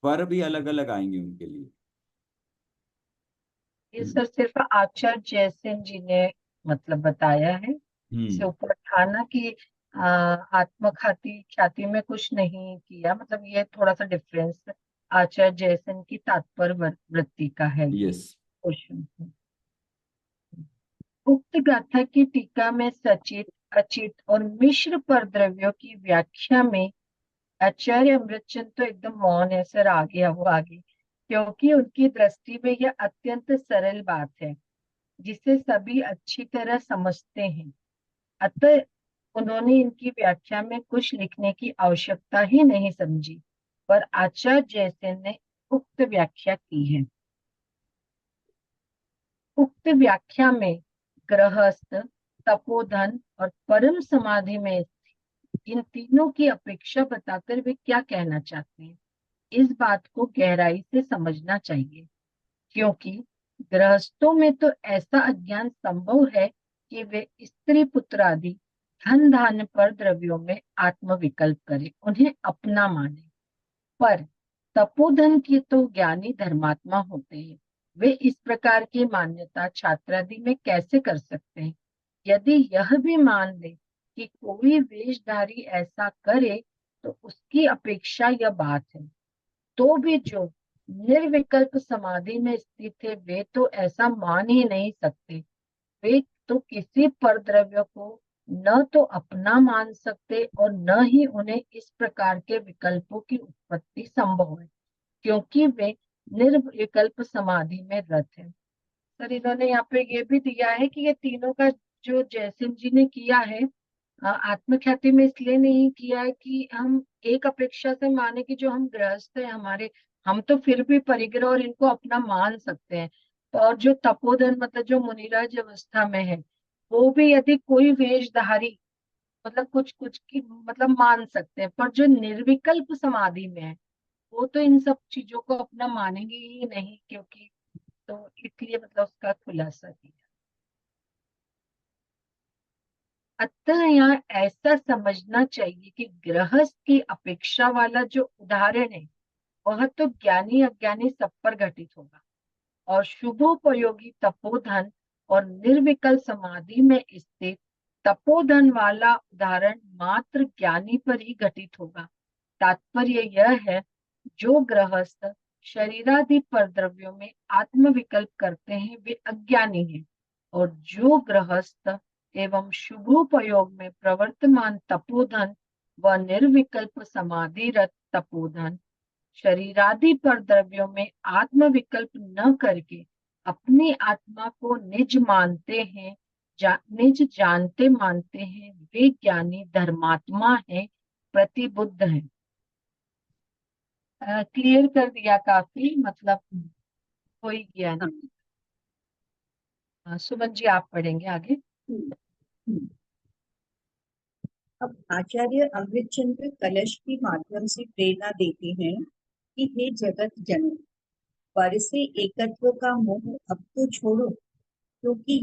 पर भी अलग अलग आएंगे उनके लिए। ये सर सिर्फ आचार्य जयसेन जी ने मतलब बताया है। इसे हम्म। ऊपर ठाना कि आत्मखाती ख्याति में कुछ नहीं किया, मतलब ये थोड़ा सा डिफरेंस आचार्य जयसेन की तात्पर्य वृत्ति का है ये यस। क्वेश्चन। उक्त गाथा की टीका में सचित अचित और मिश्र पर द्रव्यों की व्याख्या में आचार्य अमृतचंद तो एकदम मौन है सर, आगे अब वो आगे, क्योंकि उनकी दृष्टि में यह अत्यंत सरल बात है जिसे सभी अच्छी तरह समझते हैं। अतः उन्होंने इनकी व्याख्या में कुछ लिखने की आवश्यकता ही नहीं समझी, पर आचार्य जैसे ने उक्त व्याख्या की है। उक्त व्याख्या में गृहस्थ, तपोधन और परम समाधि में इन तीनों की अपेक्षा बताकर वे क्या कहना चाहते हैं, इस बात को गहराई से समझना चाहिए। क्योंकि गृहस्थों में तो ऐसा अज्ञान संभव है कि वे स्त्री पुत्र आदि धन धान्य पर द्रव्यों में आत्मविकल्प करें, उन्हें अपना माने। पर तपोधन के तो ज्ञानी धर्मात्मा होते हैं, वे इस प्रकार की मान्यता छात्रादि में कैसे कर सकते हैं? यदि यह भी मान ले कि कोई वेशधारी ऐसा करे तो उसकी अपेक्षा यह बात है, तो भी जो निर्विकल्प समाधि में स्थित है वे तो ऐसा मान ही नहीं सकते। वे तो किसी पर द्रव्य को न तो अपना मान सकते और न ही उन्हें इस प्रकार के विकल्पों की उत्पत्ति संभव है, क्योंकि वे निर्विकल्प समाधि में रत है। सर इन्होंने यहाँ पे ये भी दिया है कि ये तीनों का जो जयसिंह जी ने किया है, आत्मख्याति में इसलिए नहीं किया है कि हम एक अपेक्षा से माने कि जो हम गृहस्थ है हमारे, हम तो फिर भी परिग्रह और इनको अपना मान सकते हैं। तो और जो तपोधन मतलब जो मुनिराज अवस्था में है, वो भी यदि कोई वेशधारी मतलब कुछ कुछ की मतलब मान सकते हैं, पर जो निर्विकल्प समाधि में है वो तो इन सब चीजों को अपना मानेंगे ही नहीं, क्योंकि तो इसलिए मतलब उसका खुलासा किया। अतः यहाँ ऐसा समझना चाहिए कि गृहस्थ की अपेक्षा वाला जो उदाहरण है वह तो ज्ञानी अज्ञानी सब पर घटित होगा, और शुभोपयोगी तपोधन और निर्विकल्प समाधि में स्थित तपोधन वाला उदाहरण मात्र ज्ञानी पर ही घटित होगा। तात्पर्य यह है, जो गृहस्थ शरीरादि पर द्रव्यों में आत्मविकल्प करते हैं वे अज्ञानी हैं, और जो गृहस्थ एवं शुभोपयोग में प्रवर्तमान तपोधन व निर्विकल्प समाधिरत तपोधन शरीरादि पर द्रव्यों में आत्मविकल्प न करके अपनी आत्मा को निज मानते हैं, निज जानते मानते हैं, वे ज्ञानी धर्मात्मा हैं, प्रतिबुद्ध हैं। क्लियर कर दिया काफी, मतलब कोई ज्ञान। सुमन जी आप पढ़ेंगे आगे। अब आचार्य अमृतचंद्र कलश के माध्यम से प्रेरणा देते हैं कि हे जगत जनक, पर से एकत्व का मोह अब तो छोड़ो, क्योंकि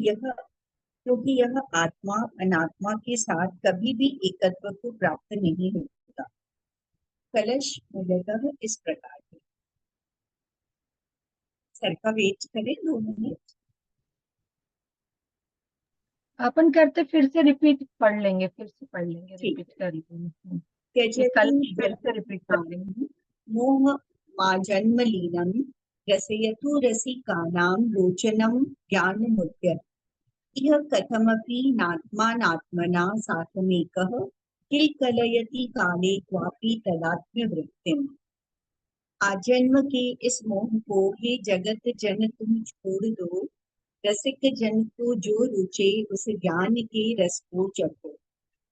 यह आत्मा अनात्मा के साथ कभी भी एकत्व को प्राप्त नहीं होता। कलश मूलतः इस प्रकार है। सर का वेट करें 2 मिनट। अपन करते फिर से रिपीट पढ़ लेंगे, फिर से पढ़ लेंगे, ठीक रिपीट कर लेंगे। त्यजतु कल फिर से रिपीट कर लेंगे। मोह माजन्मलीनं रसयतु रसिकानां रोचनं ज्ञानमुद्य इह कथमपि नात्मानात्मना साकमेकः किल कलयति काले क्वापि तदात्म्यवृत्तिम्। आजन्म के इस मोह को हे जगत जन तुम छोड़ दो, रसिक जन को जो रुचे उस ज्ञान के रस को चखो।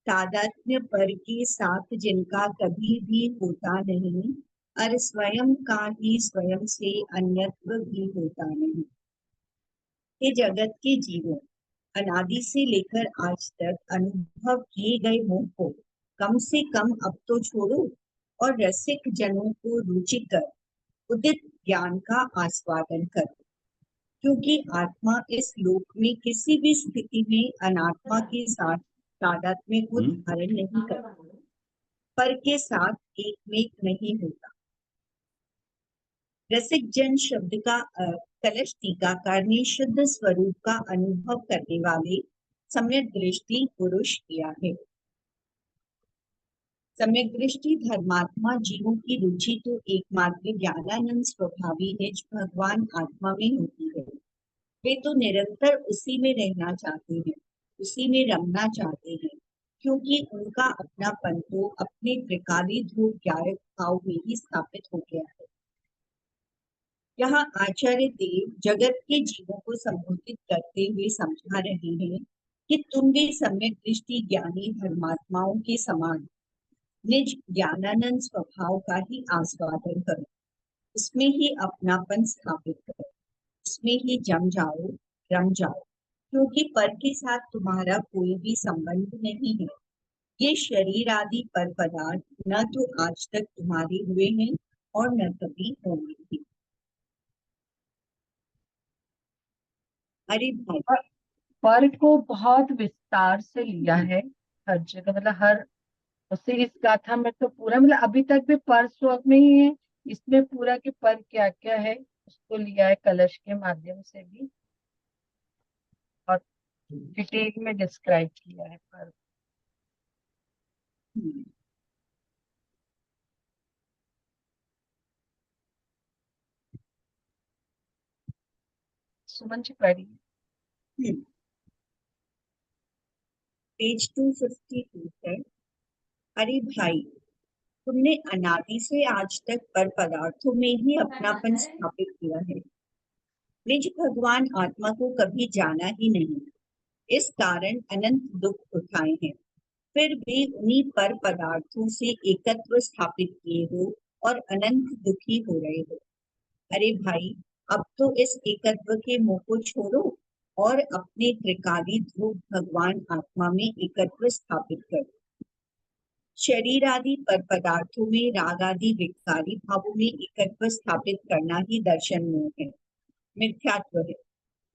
तादात्म्य पर के साथ जिनका कभी भी होता नहीं, और स्वयं का ही स्वयं से अन्यत्व भी होता नहीं। ये जगत के जीवों, अनादि से लेकर आज तक अनुभव किए गए मोह को कम से कम अब तो छोड़ो, और रसिक जनों को रुचिकर उदित ज्ञान का आस्वादन करो। क्योंकि आत्मा इस लोक में किसी भी स्थिति में अनात्मा के साथ तादात्म्य को धारण नहीं करता, पर के साथ एकमेक नहीं होता। रसिक जन शब्द का कलश टीकाकार ने शुद्ध स्वरूप का अनुभव करने वाले सम्यक दृष्टि पुरुष किया है। सम्यक दृष्टि धर्मात्मा जीवों की रुचि तो एकमात्र ज्ञानानंद स्वभावी है जो भगवान आत्मा में होती है। वे तो निरंतर उसी में रहना चाहते हैं, उसी में रमना चाहते हैं, क्योंकि उनका अपनापन तो अपने त्रिकालीध्रुव ज्ञायक भाव में ही स्थापित हो गया है। यहाँ आचार्य देव जगत के जीवों को संबोधित करते हुए समझा रहे हैं कि तुम भी सम्यक दृष्टि ज्ञानी धर्मात्माओं के समान निज ज्ञानानंद स्वभाव का ही आस्वादन करो, उसमें ही अपनापन स्थापित करो, उसमें ही जम जाओ, रम जाओ, क्योंकि पर के साथ तुम्हारा कोई भी संबंध नहीं है। ये शरीर आदि पर पदार्थ न तो आज तक तुम्हारे हुए हैं और न कभी होंगे भी। अरे भाई, पर को बहुत विस्तार से लिया है हर जगह, मतलब हर उसे इस गाथा में तो पूरा, मतलब अभी तक भी पर श्लोक में ही है, इसमें पूरा कि पर क्या क्या है उसको लिया है कलश के माध्यम से भी, और डिटेल में डिस्क्राइब किया है पर। सुमन जी पढ़िए। पेज 252 है। अरे भाई, तुमने अनादि से आज तक पर पदार्थों में ही अपनापन स्थापित किया है, निज भगवान आत्मा को कभी जाना ही नहीं, इस कारण अनंत दुख उठाए हैं, फिर भी उन्हीं पर पदार्थों से एकत्व स्थापित किए हो और अनंत दुखी हो रहे हो। अरे भाई, अब तो इस एकत्व के मोह को छोड़ो और अपने त्रिकाली ध्रुव भगवान आत्मा में एकत्व स्थापित करो। शरीर आदि पर पदार्थों में राग आदि विकारी भावों में एकत्व स्थापित करना ही दर्शन मोह है, मिथ्यात्व है।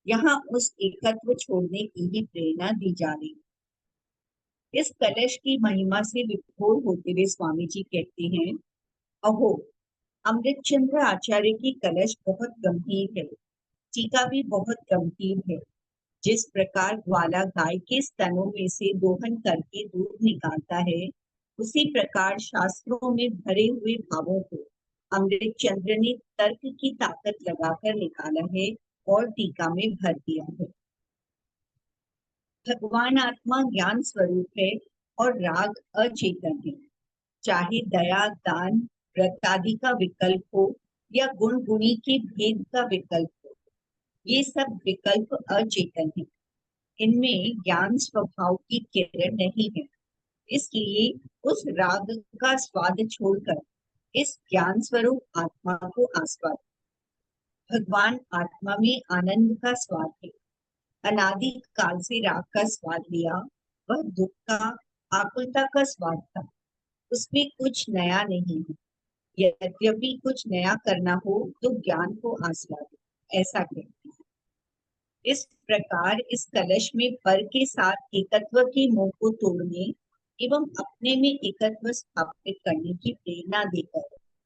यहाँ उस एकत्व छोड़ने की ही प्रेरणा दी जा रही है। इस कलश की महिमा से विभोर होते हुए स्वामी जी कहते हैं, अहो, अमृतचंद्र आचार्य की कलश बहुत गंभीर है, टीका भी बहुत गंभीर है। जिस प्रकार ग्वाला गाय के स्तनों में से दोहन करके दूध निकालता है, उसी प्रकार शास्त्रों में भरे हुए भावों को अमृतचंद्र ने तर्क की ताकत लगाकर निकाला है और टीका में भर दिया है। भगवान आत्मा ज्ञान स्वरूप है और राग अचेतन है। चाहे दया, दान, व्रत आदि का विकल्प हो या गुण गुणी के भेद का विकल्प हो, ये सब विकल्प अचेतन है। इनमें ज्ञान स्वभाव की किरण नहीं है, इसलिए उस राग का स्वाद छोड़कर इस ज्ञान स्वरूप आत्मा को आस्वाद। भगवान आत्मा में आनंद का स्वाद है। अनादि काल से राग का स्वाद लिया, वह दुख का, आकुलता का स्वाद था, उसमें कुछ नया नहीं है। यद्यपि कुछ नया करना हो तो ज्ञान को आस्वाद, ऐसा कहते हैं। इस प्रकार इस कलश में पर के साथ एकत्व के मोह को तोड़ने एवं अपने में एकत्व स्थापित करने की प्रेरणा देकर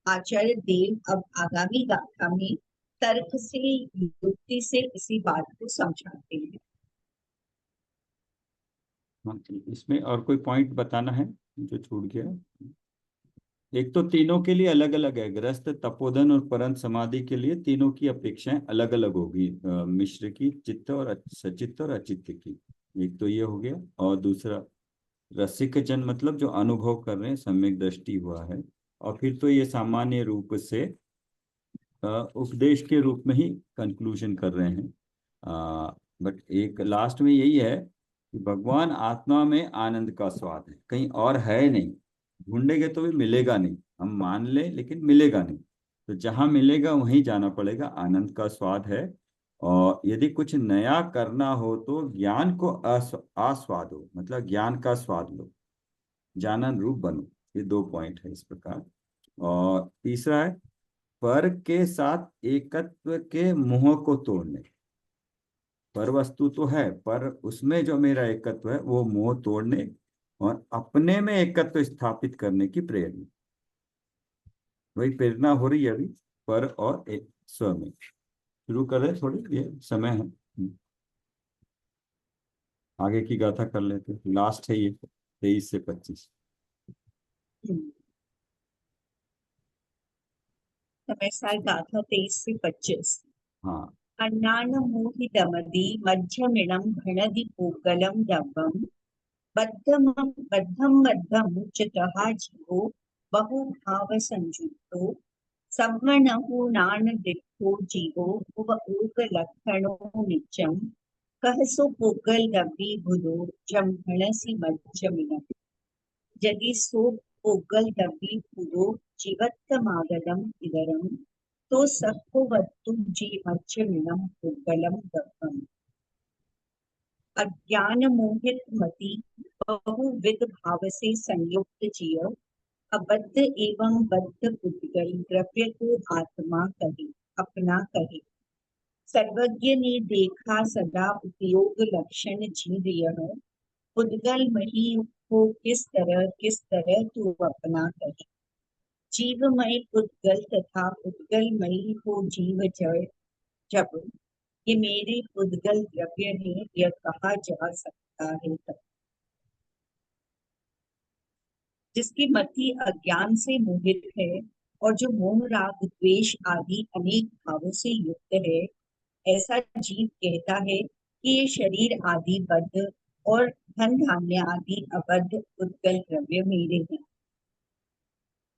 आचार्य देव अब आगामी गाथा में तर्क से, युक्ति से इसी बात को समझाते हैं। इसमें और कोई पॉइंट बताना है जो छूट गया? एक तो तीनों के लिए अलग अलग है, ग्रस्त, तपोधन और परंत समाधि के लिए तीनों की अपेक्षाएं अलग अलग होगी, मिश्र की, चित्त और सचित्त और अचित्त की। एक तो ये हो गया, और दूसरा रसिक जन मतलब जो अनुभव कर रहे हैं, सम्यक दृष्टि हुआ है, और फिर तो ये सामान्य रूप से उपदेश के रूप में ही कंक्लूजन कर रहे हैं। बट एक लास्ट में यही है कि भगवान आत्मा में आनंद का स्वाद है, कहीं और है नहीं, ढूंढेंगे तो भी मिलेगा नहीं, हम मान ले लेकिन मिलेगा नहीं, तो जहां मिलेगा वहीं जाना पड़ेगा, आनंद का स्वाद है। और यदि कुछ नया करना हो तो ज्ञान को आस्वाद हो, मतलब ज्ञान का स्वाद लो, जानन रूप बनो। ये दो पॉइंट है इस प्रकार। और तीसरा है पर के साथ एकत्व के मोह को तोड़ने। पर वस्तु तो है, पर उसमें जो मेरा एकत्व है वो मोह तोड़ने और अपने में एकत्व स्थापित करने की प्रेरणा, वही प्रेरणा हो रही है अभी पर और एक स्व में। शुरू कर रहे थोड़ी, ये समय है, आगे की गाथा कर लेते, लास्ट है ये 23 से 25। समय साल गाथा 23 से 25। हाँ, अन्नानमोहितमदि मध्यमिणं घणदि पूगलं दम्भं बद्धं चतः जीवो बहुभाव संयुक्तो सम्मनहु नानदिठो जीवो भुव ऊग लक्षणो नित्यं कहसो पोकल डब्बी बुदो जमघणसी मज्जमिनम यदि सो पोकल डब्बी बुदो जीवत्तमागलम इदरम तो सबको वत्तु जी मज्जमिनम पोकलम दब्बम। अज्ञान मोहित मति बहुविध भाव से संयुक्त जीव अबद्ध एवं बद्ध पुद्गल द्रव्य को आत्मा कहे, अपना कहे। सर्वज्ञ ने देखा सदा उपयोग लक्षण जीव यह पुद्गल मही को किस तरह तू अपना कहे। जीवमय पुद्गल तथा पुद्गलमयी को जीव जड़ जब ये मेरे पुद्गल द्रव्य है यह कहा जा सकता है तब। जिसकी मति अज्ञान से मोहित है और जो मोह राग द्वेष आदि अनेक भावों से युक्त है, ऐसा जीव कहता है कि ये शरीर आदि बद्ध और धन धान्य आदि अबद्ध पुद्गल द्रव्य मेरे हैं।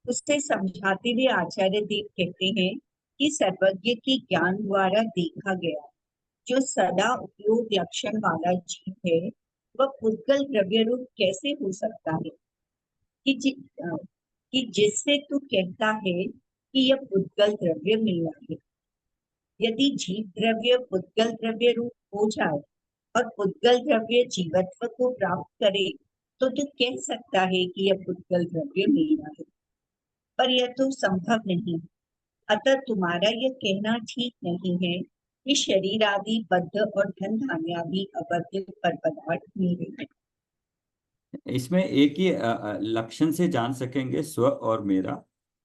उससे समझाते हुए आचार्य देव कहते हैं कि सर्वज्ञ के ज्ञान द्वारा देखा गया जो सदा उपयोग लक्षण वाला जीव है वह पुद्गल द्रव्य रूप कैसे हो सकता है कि जिससे तू कहता है कि यह पुद्गल द्रव्य मेरा है। यदि जीव द्रव्य पुद्गल द्रव्य रूप हो जाए और पुद्गल द्रव्य जीवत्व को प्राप्त करे तो तू कह सकता है कि यह पुद्गल द्रव्य मेरा है, पर यह तो संभव नहीं। अतः तुम्हारा यह कहना ठीक नहीं है कि शरीर आदि बद्ध और धन धान्य आदि अबद्ध पर पदार्थ मेरे हैं। इसमें एक ही लक्षण से जान सकेंगे स्व और मेरा,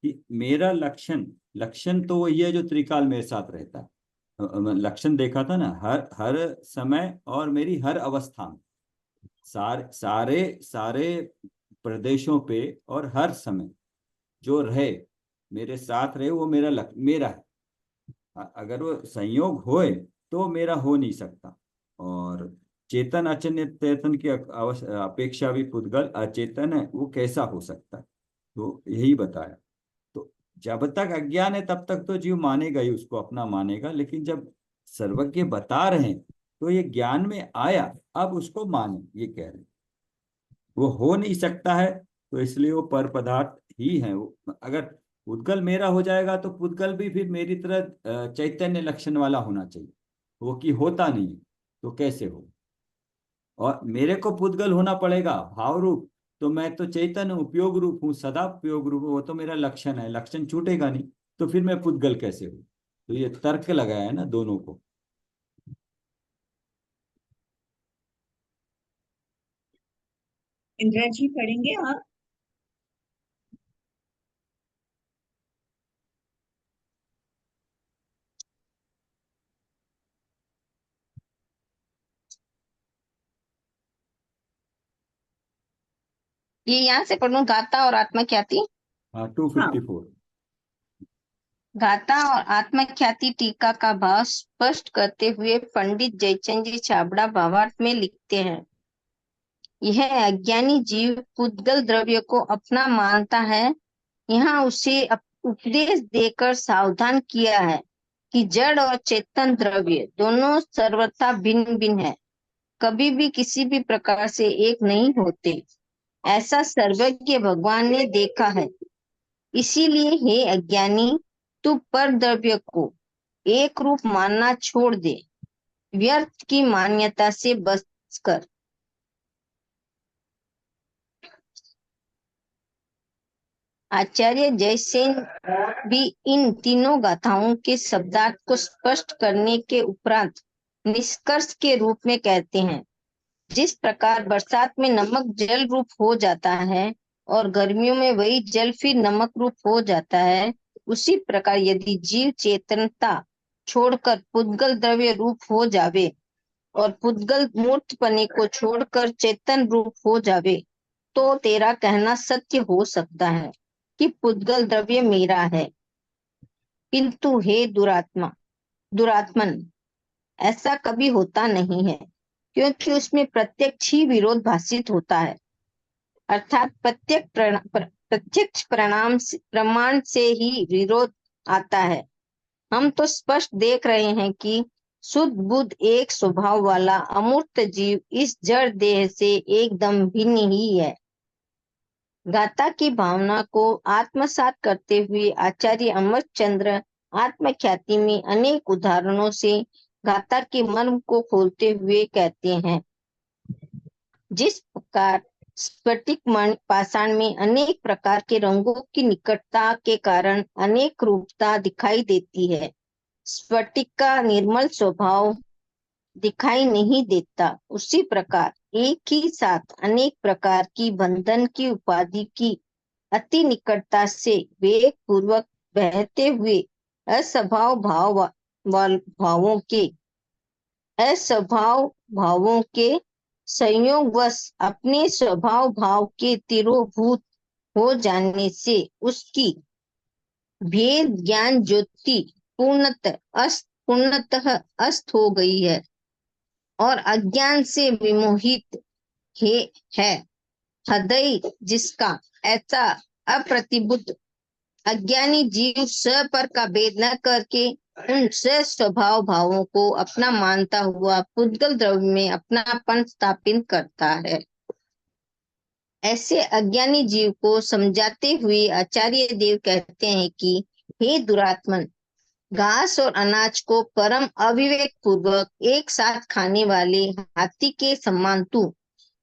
कि मेरा लक्षण तो वही है जो त्रिकाल मेरे साथ रहता है। लक्षण देखा था ना, हर समय और मेरी हर अवस्था में, सारे प्रदेशों पे और हर समय जो रहे मेरे साथ रहे वो मेरा है। अगर वो संयोग होए तो मेरा हो नहीं सकता। और चेतन अचेतन की अपेक्षा भी पुद्गल अचेतन है, वो कैसा हो सकता है, तो यही बताया। तो जब तक अज्ञान है तब तक तो जीव मानेगा ही, उसको अपना मानेगा, लेकिन जब सर्वज्ञ बता रहे हैं तो ये ज्ञान में आया, अब उसको माने, ये कह रहे हैं। वो हो नहीं सकता है तो इसलिए वो पर पदार्थ ही है। अगर पुद्गल मेरा हो जाएगा तो पुद्गल भी फिर मेरी तरह चैतन्य लक्षण वाला होना चाहिए, वो कि होता नहीं है तो कैसे हो। और मेरे को पुद्गल होना पड़ेगा भाव रूप, तो मैं तो चैतन्य उपयोग रूप हूँ, सदा उपयोग रूप, वो तो मेरा लक्षण है, लक्षण छूटेगा नहीं, तो फिर मैं पुद्गल कैसे हूँ। तो ये तर्क लगाया है ना दोनों को। इंदिरा जी पढ़ेंगे आप? ये यहाँ से पढ़ूं, गाता और आत्मख्याति। हाँ, हाँ 254। गाता और आत्मख्याति टीका का भाव स्पष्ट करते हुए पंडित जयचंद जी छाबड़ा भावार्थ में लिखते हैं, यह अज्ञानी जीव पुद्गल द्रव्य को अपना मानता है। यहाँ उसे उपदेश देकर सावधान किया है कि जड़ और चेतन द्रव्य दोनों सर्वथा भिन्न भिन्न है, कभी भी किसी भी प्रकार से एक नहीं होते। ऐसा सर्वज्ञ भगवान ने देखा है। इसीलिए हे अज्ञानी, तू पर द्रव्य को एक रूप मानना छोड़ दे, व्यर्थ की मान्यता से बच कर। आचार्य जयसेन भी इन तीनों गाथाओं के शब्दार्थ को स्पष्ट करने के उपरांत निष्कर्ष के रूप में कहते हैं, जिस प्रकार बरसात में नमक जल रूप हो जाता है और गर्मियों में वही जल फिर नमक रूप हो जाता है, उसी प्रकार यदि जीव चेतनता छोड़कर पुद्गल द्रव्य रूप हो जावे और पुद्गल मूर्तपने को छोड़कर चेतन रूप हो जावे, तो तेरा कहना सत्य हो सकता है कि पुद्गल द्रव्य मेरा है। किंतु हे दुरात्मन, ऐसा कभी होता नहीं है, क्योंकि उसमें प्रत्यक्ष ही विरोध भाषित होता है, अर्थात प्रत्यक्ष प्रमाण से ही विरोध आता है। हम तो स्पष्ट देख रहे हैं कि शुद्ध बुद्ध एक स्वभाव वाला अमूर्त जीव इस जड़ देह से एकदम भिन्न ही है। गाथा की भावना को आत्मसात करते हुए आचार्य अमरचंद्र आत्मख्याति में अनेक उदाहरणों से गाथा के मर्म को खोलते हुए कहते हैं, जिस प्रकार स्फटिक पाषाण में अनेक प्रकार के रंगों की निकटता के कारण अनेक रूपता दिखाई देती है, स्फटिक का निर्मल स्वभाव दिखाई नहीं देता, उसी प्रकार एक ही साथ अनेक प्रकार की बंधन की उपाधि की अति निकटता से वेग पूर्वक बहते हुए असभाव भावों के संयोगवश अपने स्वभाव भाव के तिरोभूत हो जाने से उसकी भेद ज्ञान ज्योति पूर्णतः अस्त हो गई है और अज्ञान से विमोहित है। हृदय जिसका ऐसा अप्रतिबुद्ध अज्ञानी जीव पर का भेद न करके उन स्वभाव भावों को अपना मानता हुआ पुद्गल द्रव्य में अपनापन स्थापित करता है। ऐसे अज्ञानी जीव को समझाते हुए आचार्य देव कहते हैं कि हे दुरात्मन, घास और अनाज को परम अविवेक पूर्वक एक साथ खाने वाले हाथी के समान तू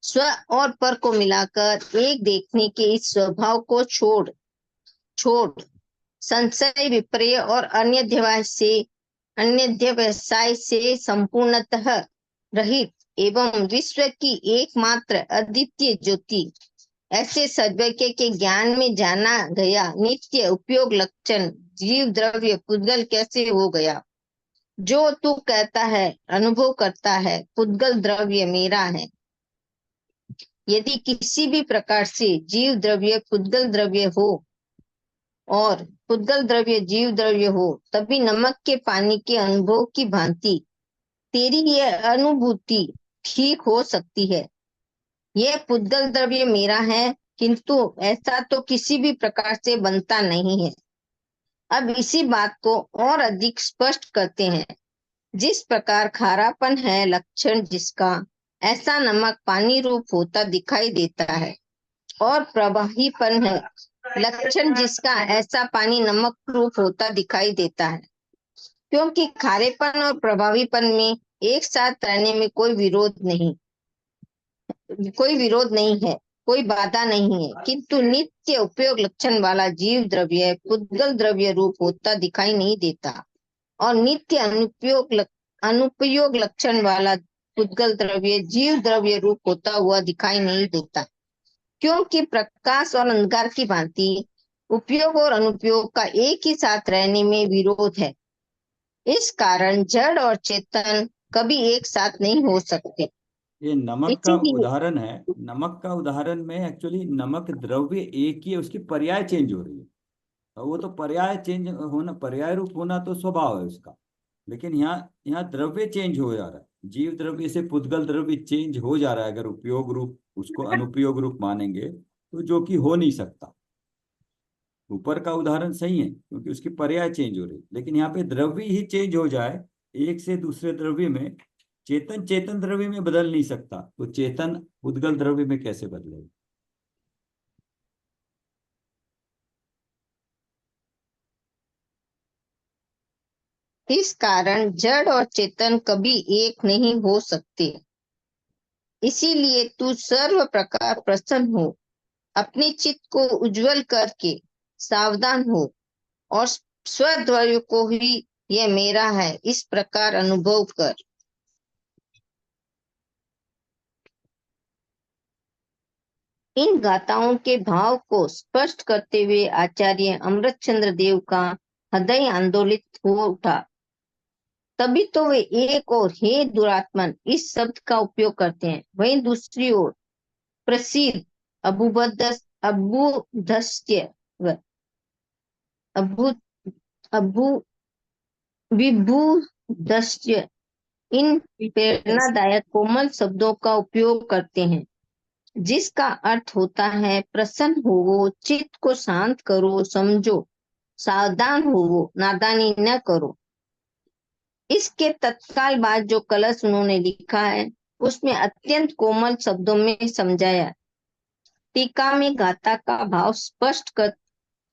स्व और पर को मिलाकर एक देखने के इस स्वभाव को छोड़ संशय विपर्य और अन्य से संपूर्णतः रहित एवं विश्व की एकमात्र अद्वितीय ज्योति ऐसे सर्वज्ञ के ज्ञान में जाना गया नित्य उपयोग लक्षण जीव द्रव्य पुद्गल कैसे हो गया। जो तू कहता है अनुभव करता है पुद्गल द्रव्य मेरा है। यदि किसी भी प्रकार से जीव द्रव्य पुद्गल द्रव्य हो और पुद्गल द्रव्य जीव द्रव्य हो, तभी नमक के पानी के अनुभव की भांति तेरी यह अनुभूति ठीक हो सकती है। यह पुद्गल द्रव्य मेरा है, किंतु ऐसा तो किसी भी प्रकार से बनता नहीं है। अब इसी बात को और अधिक स्पष्ट करते हैं। जिस प्रकार खारापन है लक्षण जिसका, ऐसा नमक पानी रूप होता दिखाई देता है, और प्रवाहीपन है लक्षण जिसका, ऐसा पानी नमक रूप होता दिखाई देता है। क्योंकि खारेपन और प्रभावीपन में एक साथ रहने में कोई विरोध नहीं है, कोई बाधा नहीं है, किंतु नित्य उपयोग लक्षण वाला जीव द्रव्य पुद्गल द्रव्य रूप होता दिखाई नहीं देता और नित्य अनुपयोग लक्षण वाला पुद्गल द्रव्य जीव द्रव्य रूप होता हुआ दिखाई नहीं देता। क्योंकि प्रकाश और अंधकार की भांति उपयोग और अनुपयोग का एक ही साथ रहने में विरोध है। इस कारण जड़ और चेतन कभी एक साथ नहीं हो सकते। ये नमक का उदाहरण है। नमक का उदाहरण में एक्चुअली नमक द्रव्य एक ही है, उसकी पर्याय चेंज हो रही है। और वो तो पर्याय चेंज होना, पर्याय रूप होना तो स्वभाव है उसका, लेकिन यहाँ द्रव्य चेंज हो जा रहा है। जीव द्रव्य से पुद्गल द्रव्य चेंज हो जा रहा है। अगर उपयोग रूप उसको अनुपयोग रूप मानेंगे तो, जो कि हो नहीं सकता। ऊपर का उदाहरण सही है क्योंकि उसकी पर्याय चेंज हो रही, लेकिन यहाँ पे द्रव्य ही चेंज हो जाए एक से दूसरे द्रव्य में, चेतन द्रव्य में बदल नहीं सकता, तो चेतन पुद्गल द्रव्य में कैसे बदलेगा। इस कारण जड़ और चेतन कभी एक नहीं हो सकते। इसीलिए तू सर्व प्रकार प्रसन्न हो, अपने चित्त को उज्जवल करके सावधान हो और स्वद्वय को ही यह मेरा है इस प्रकार अनुभव कर। इन गाथाओं के भाव को स्पष्ट करते हुए आचार्य अमृतचंद्र देव का हृदय आंदोलित हो उठा। तभी तो वे एक और हे दुरात्मन इस शब्द का उपयोग करते हैं, वहीं दूसरी ओर प्रसिद्ध विभुदस्य इन प्रेरणादायक कोमल शब्दों का उपयोग करते हैं, जिसका अर्थ होता है प्रसन्न होवो, चित्त को शांत करो, समझो, सावधान होवो, नादानी न करो। इसके तत्काल बाद जो कलश उन्होंने लिखा है उसमें अत्यंत कोमल शब्दों में समझाया। टीका में गाथा का भाव स्पष्ट कर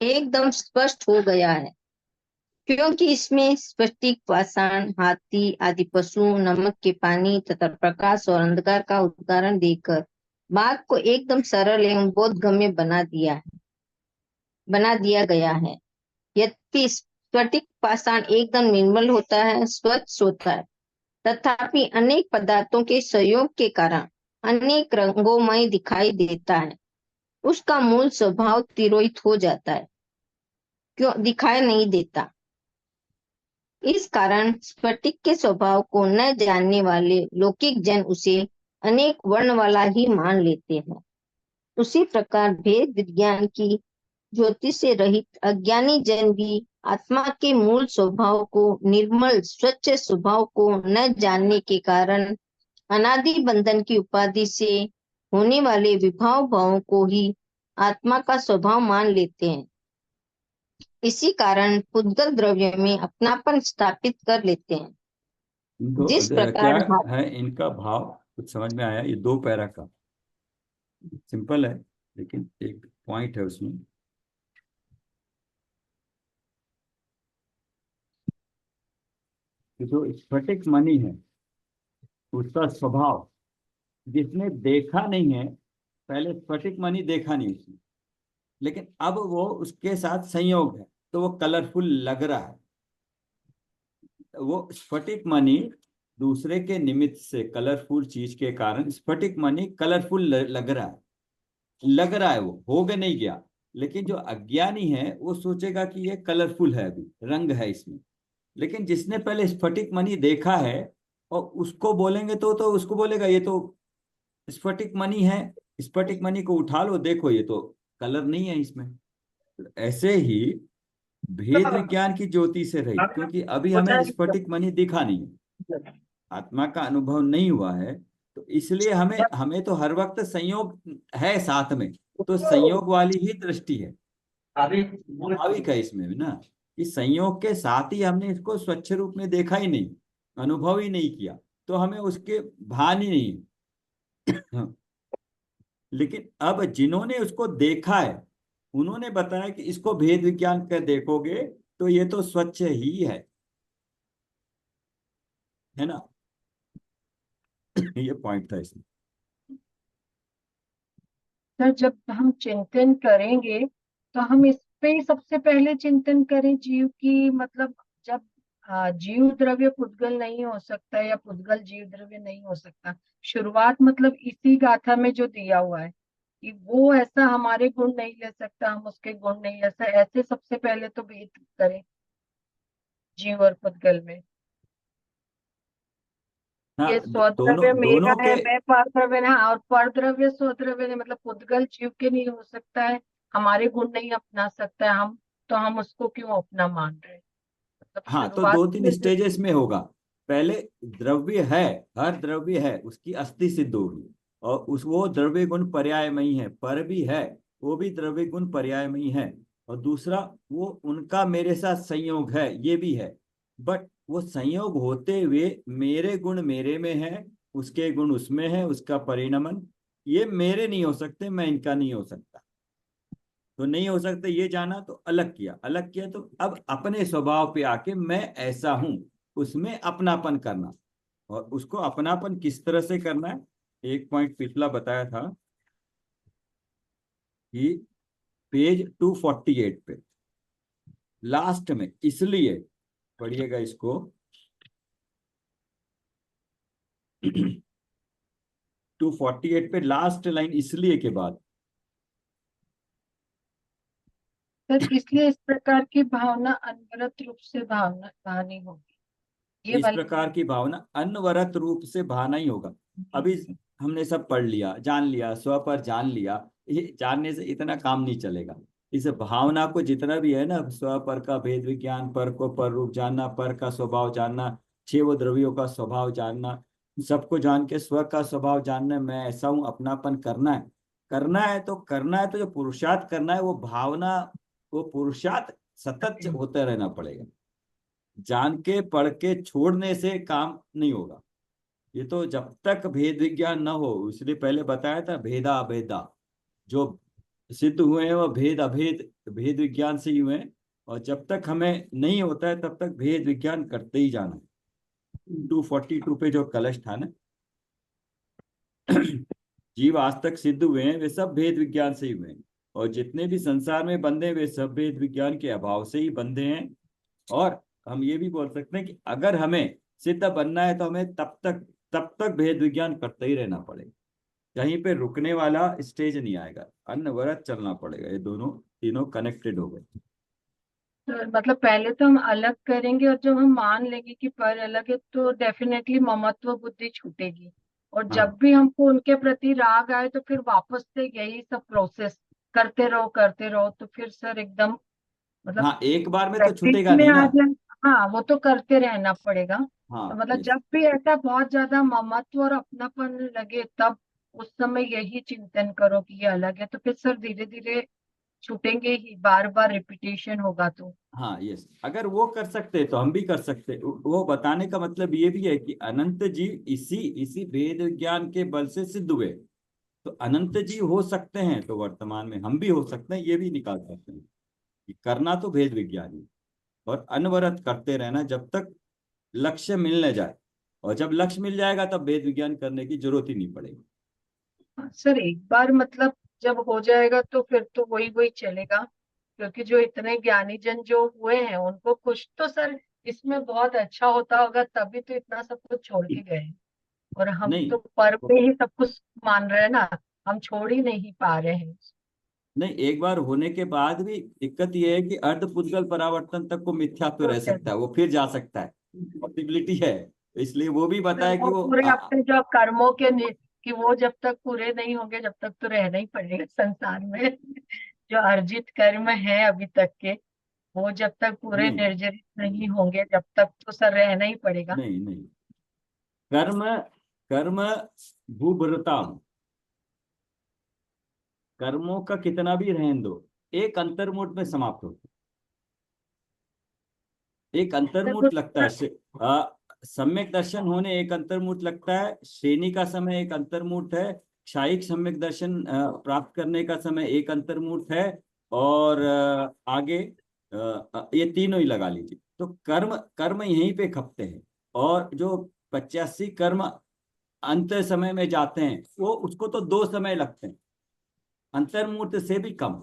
एकदम स्पष्ट हो गया है, क्योंकि इसमें स्फटिक, पाषाण, हाथी आदि पशु, नमक के पानी तथा प्रकाश और अंधकार का उदाहरण देकर बात को एकदम सरल एवं बोधगम्य बना दिया गया है। यद्यपि स्फटिक पाषाण एकदम निर्मल होता है, स्वच्छ होता है, तथापि अनेक पदार्थों के संयोग के कारण अनेक रंगोमय दिखाई देता है। उसका मूल स्वभाव तिरोहित हो जाता है, क्यों दिखाई नहीं देता। इस कारण स्फटिक के स्वभाव को न जानने वाले लौकिक जन उसे अनेक वर्ण वाला ही मान लेते हैं। उसी प्रकार भेद विज्ञान की ज्योति से रहित अज्ञानी जन भी आत्मा के मूल स्वभाव को, निर्मल स्वच्छ स्वभाव को न जानने के कारण अनादि बंधन की उपाधि से होने वाले विभाव भावों को ही आत्मा का स्वभाव मान लेते हैं। इसी कारण पुद्गल द्रव्य में अपनापन स्थापित कर लेते हैं। जिस क्या प्रकार है इनका भाव, कुछ समझ में आया? ये 2 पैरा का सिंपल है, लेकिन एक पॉइंट है उसमें। कि जो स्फटिक मणि है उसका स्वभाव, जिसने देखा नहीं है, पहले स्फटिक मणि देखा नहीं उसने, लेकिन अब वो उसके साथ संयोग है तो वो कलरफुल लग रहा है। वो स्फटिक मणि दूसरे के निमित्त से, कलरफुल चीज के कारण स्फटिक मणि कलरफुल लग रहा है, वो हो गया नहीं गया। लेकिन जो अज्ञानी है वो सोचेगा कि ये कलरफुल है, अभी रंग है इसमें। लेकिन जिसने पहले स्फटिक मणि देखा है और उसको बोलेंगे तो उसको बोलेगा ये तो स्फटिक मणि है, स्फटिक मणि को उठा लो, देखो ये तो कलर नहीं है इसमें। ऐसे ही भेद विज्ञान की ज्योति से रहित, क्योंकि अभी हमें स्फटिक मणि दिखा नहीं है, आत्मा का अनुभव नहीं हुआ है, तो इसलिए हमें हमें तो हर वक्त संयोग है साथ में, तो संयोग वाली ही दृष्टि है। स्वाभाविक है इसमें भी ना, कि संयोग के साथ ही हमने इसको स्वच्छ रूप में देखा ही नहीं, अनुभव ही नहीं किया, तो हमें उसके भान ही नहीं। लेकिन अब जिन्होंने उसको देखा है उन्होंने बताया कि इसको भेद विज्ञान कर देखोगे तो ये तो स्वच्छ ही है ना। ये पॉइंट था इसमें। सर जब हम चिंतन करेंगे तो हम इस पे ही सबसे पहले चिंतन करें जीव की, मतलब जब जीव द्रव्य पुद्गल नहीं हो सकता या पुद्गल जीव द्रव्य नहीं हो सकता, शुरुआत मतलब इसी गाथा में जो दिया हुआ है कि वो ऐसा हमारे गुण नहीं ले सकता, हम उसके गुण नहीं ले सकते, ऐसे सबसे पहले तो भेद करें जीव और पुद्गल में। हाँ, ये दोनों स्वद्रव्य मेरा दोनों है, के। मैं परद्रव्य ना, और परद्रव्य स्वद्रव्य नहीं, मतलब पुद्गल जीव के नहीं हो सकता है, हमारे गुण नहीं अपना सकता है हम, तो हम उसको क्यों अपना मान रहे हैं। मतलब हाँ, तो शुरुआत 2-3 में स्टेजेस में होगा। पहले द्रव्य है, हर द्रव्य है उसकी अस्थि सिद्ध होगी, और उस वो द्रव्य गुण पर्यायमयी है, पर भी है वो भी द्रव्य गुण पर्यायमयी है। और दूसरा, वो उनका मेरे साथ संयोग है, ये भी है। बट वो संयोग होते हुए मेरे गुण मेरे में है, उसके गुण उसमें है, उसका परिणमन ये मेरे नहीं हो सकते, मैं इनका नहीं हो सकता, तो नहीं हो सकता ये जाना, तो अलग किया तो अब अपने स्वभाव पे आके मैं ऐसा हूं, उसमें अपनापन करना। और उसको अपनापन किस तरह से करना है, एक पॉइंट पिछला बताया था कि पेज 248 पे लास्ट में, इसलिए पढ़िएगा इसको। 248 पे लास्ट लाइन इसलिए के बाद, सर इसलिए इस प्रकार की भावना अनवरत रूप से भावना भानी होगी, ये इस वाली प्रकार की भावना अनवरत रूप से भाना ही होगा। अभी हमने सब पढ़ लिया, जान लिया, स्व पर जान लिया, ये जानने से इतना काम नहीं चलेगा। इस भावना को जितना भी है ना, स्व पर का भेद विज्ञान, पर को पर रूप जानना, पर का स्वभाव जानना, 6 वो द्रव्यों का स्वभाव जानना, सबको जान के स्व का स्वभाव जानना, मैं ऐसा हूं, अपनापन करना है तो जो पुरुषार्थ करना है वो भावना, वो पुरुषार्थ सतत होते रहना पड़ेगा। जान के पढ़ के छोड़ने से काम नहीं होगा। ये तो जब तक भेद विज्ञान न हो, इसलिए पहले बताया था भेदा अभेदा, जो सिद्ध हुए हैं वो भेद अभेद भेद विज्ञान से ही हुए हैं। और जब तक हमें नहीं होता है तब तक भेद विज्ञान करते ही जाना है। 242 पे जो कलश था ना, जीव आज तक सिद्ध हुए हैं वे सब भेद विज्ञान से ही हुए हैं, और जितने भी संसार में बंधे वे सब भेद विज्ञान के अभाव से ही बंधे हैं। और हम ये भी बोल सकते हैं कि अगर हमें सिद्ध बनना है तो हमें तब तक भेद विज्ञान करते ही रहना पड़ेगा। कहीं पे रुकने वाला स्टेज नहीं आएगा, अनवरत चलना पड़ेगा। ये दोनों तीनों कनेक्टेड हो गए। तो मतलब पहले तो हम अलग करेंगे, और जब हम मान लेंगे कि पर अलग है तो डेफिनेटली ममत्व बुद्धि छूटेगी। और हाँ जब भी हमको उनके प्रति राग आए तो फिर वापस से यही सब प्रोसेस करते रहो तो फिर सर एकदम मतलब हाँ, एक बार में तो प्रैक्टिस छूटेगा में नहीं आ ना। जाए। हाँ, वो तो करते रहना पड़ेगा। तो हाँ मतलब यस। जब भी ऐसा बहुत ज्यादा ममत्व और अपनापन लगे तब उस समय यही चिंतन करो कि ये अलग है, तो फिर सर धीरे धीरे छूटेंगे ही, बार बार रिपीटेशन होगा तो। हाँ यस, अगर वो कर सकते तो हम भी कर सकते। वो बताने का मतलब ये भी है कि अनंत जीव इसी इसी भेद विज्ञान के बल से सिद्ध हुए। तो अनंत जीव हो सकते हैं तो वर्तमान में हम भी हो सकते हैं, ये भी निकाल सकते हैं कि करना तो भेद विज्ञान ही, और अनवरत करते रहना जब तक लक्ष्य मिल न जाए। और जब लक्ष्य मिल जाएगा तब भेद विज्ञान करने की जरूरत ही नहीं पड़ेगी। सर एक बार मतलब जब हो जाएगा तो फिर तो वही वही चलेगा, क्योंकि जो इतने ज्ञानी जन जो हुए हैं उनको कुछ तो सर इसमें बहुत अच्छा होता होगा, तभी तो इतना सब कुछ छोड़ के गए हैं। और हम नहीं तो पर पे ही सब कुछ मान रहे हैं ना, हम छोड़ ही नहीं पा रहे हैं। नहीं, एक बार होने के बाद भी दिक्कत यह है कि अर्ध पुद्गल परावर्तन तक को मिथ्यात्व तो रह सकता है, वो फिर जा सकता है, पॉसिबिलिटी है। इसलिए वो भी फिर बताया कि वो वो पूरे अपने जो कर्मों के कि वो जब तक पूरे नहीं होंगे जब तक तो रहना ही पड़ेगा संसार में। जो अर्जित कर्म है अभी तक के, वो जब तक पूरे नहीं निर्जरित नहीं होंगे जब तक तो सर रहना ही पड़ेगा। नहीं नहीं, कर्म कर्म भूभृता, कर्मों का कितना भी रहन दो, एक अंतर्मुठ में समाप्त होता है। एक सर वो अंतर्मुठ लगता है सम्यक दर्शन होने एक अंतर्मुठ लगता है, श्रेणी का समय एक अंतर्मुठ है, क्षायिक सम्यक दर्शन प्राप्त करने का समय एक अंतर्मुठ है, और आगे ये तीनों ही लगा लीजिए। तो कर्म कर्म यहीं पे खपते हैं। और जो 85 कर्म अंत समय में जाते हैं वो उसको तो 2 समय लगते हैं, अंतर्मुहूर्त से भी कम।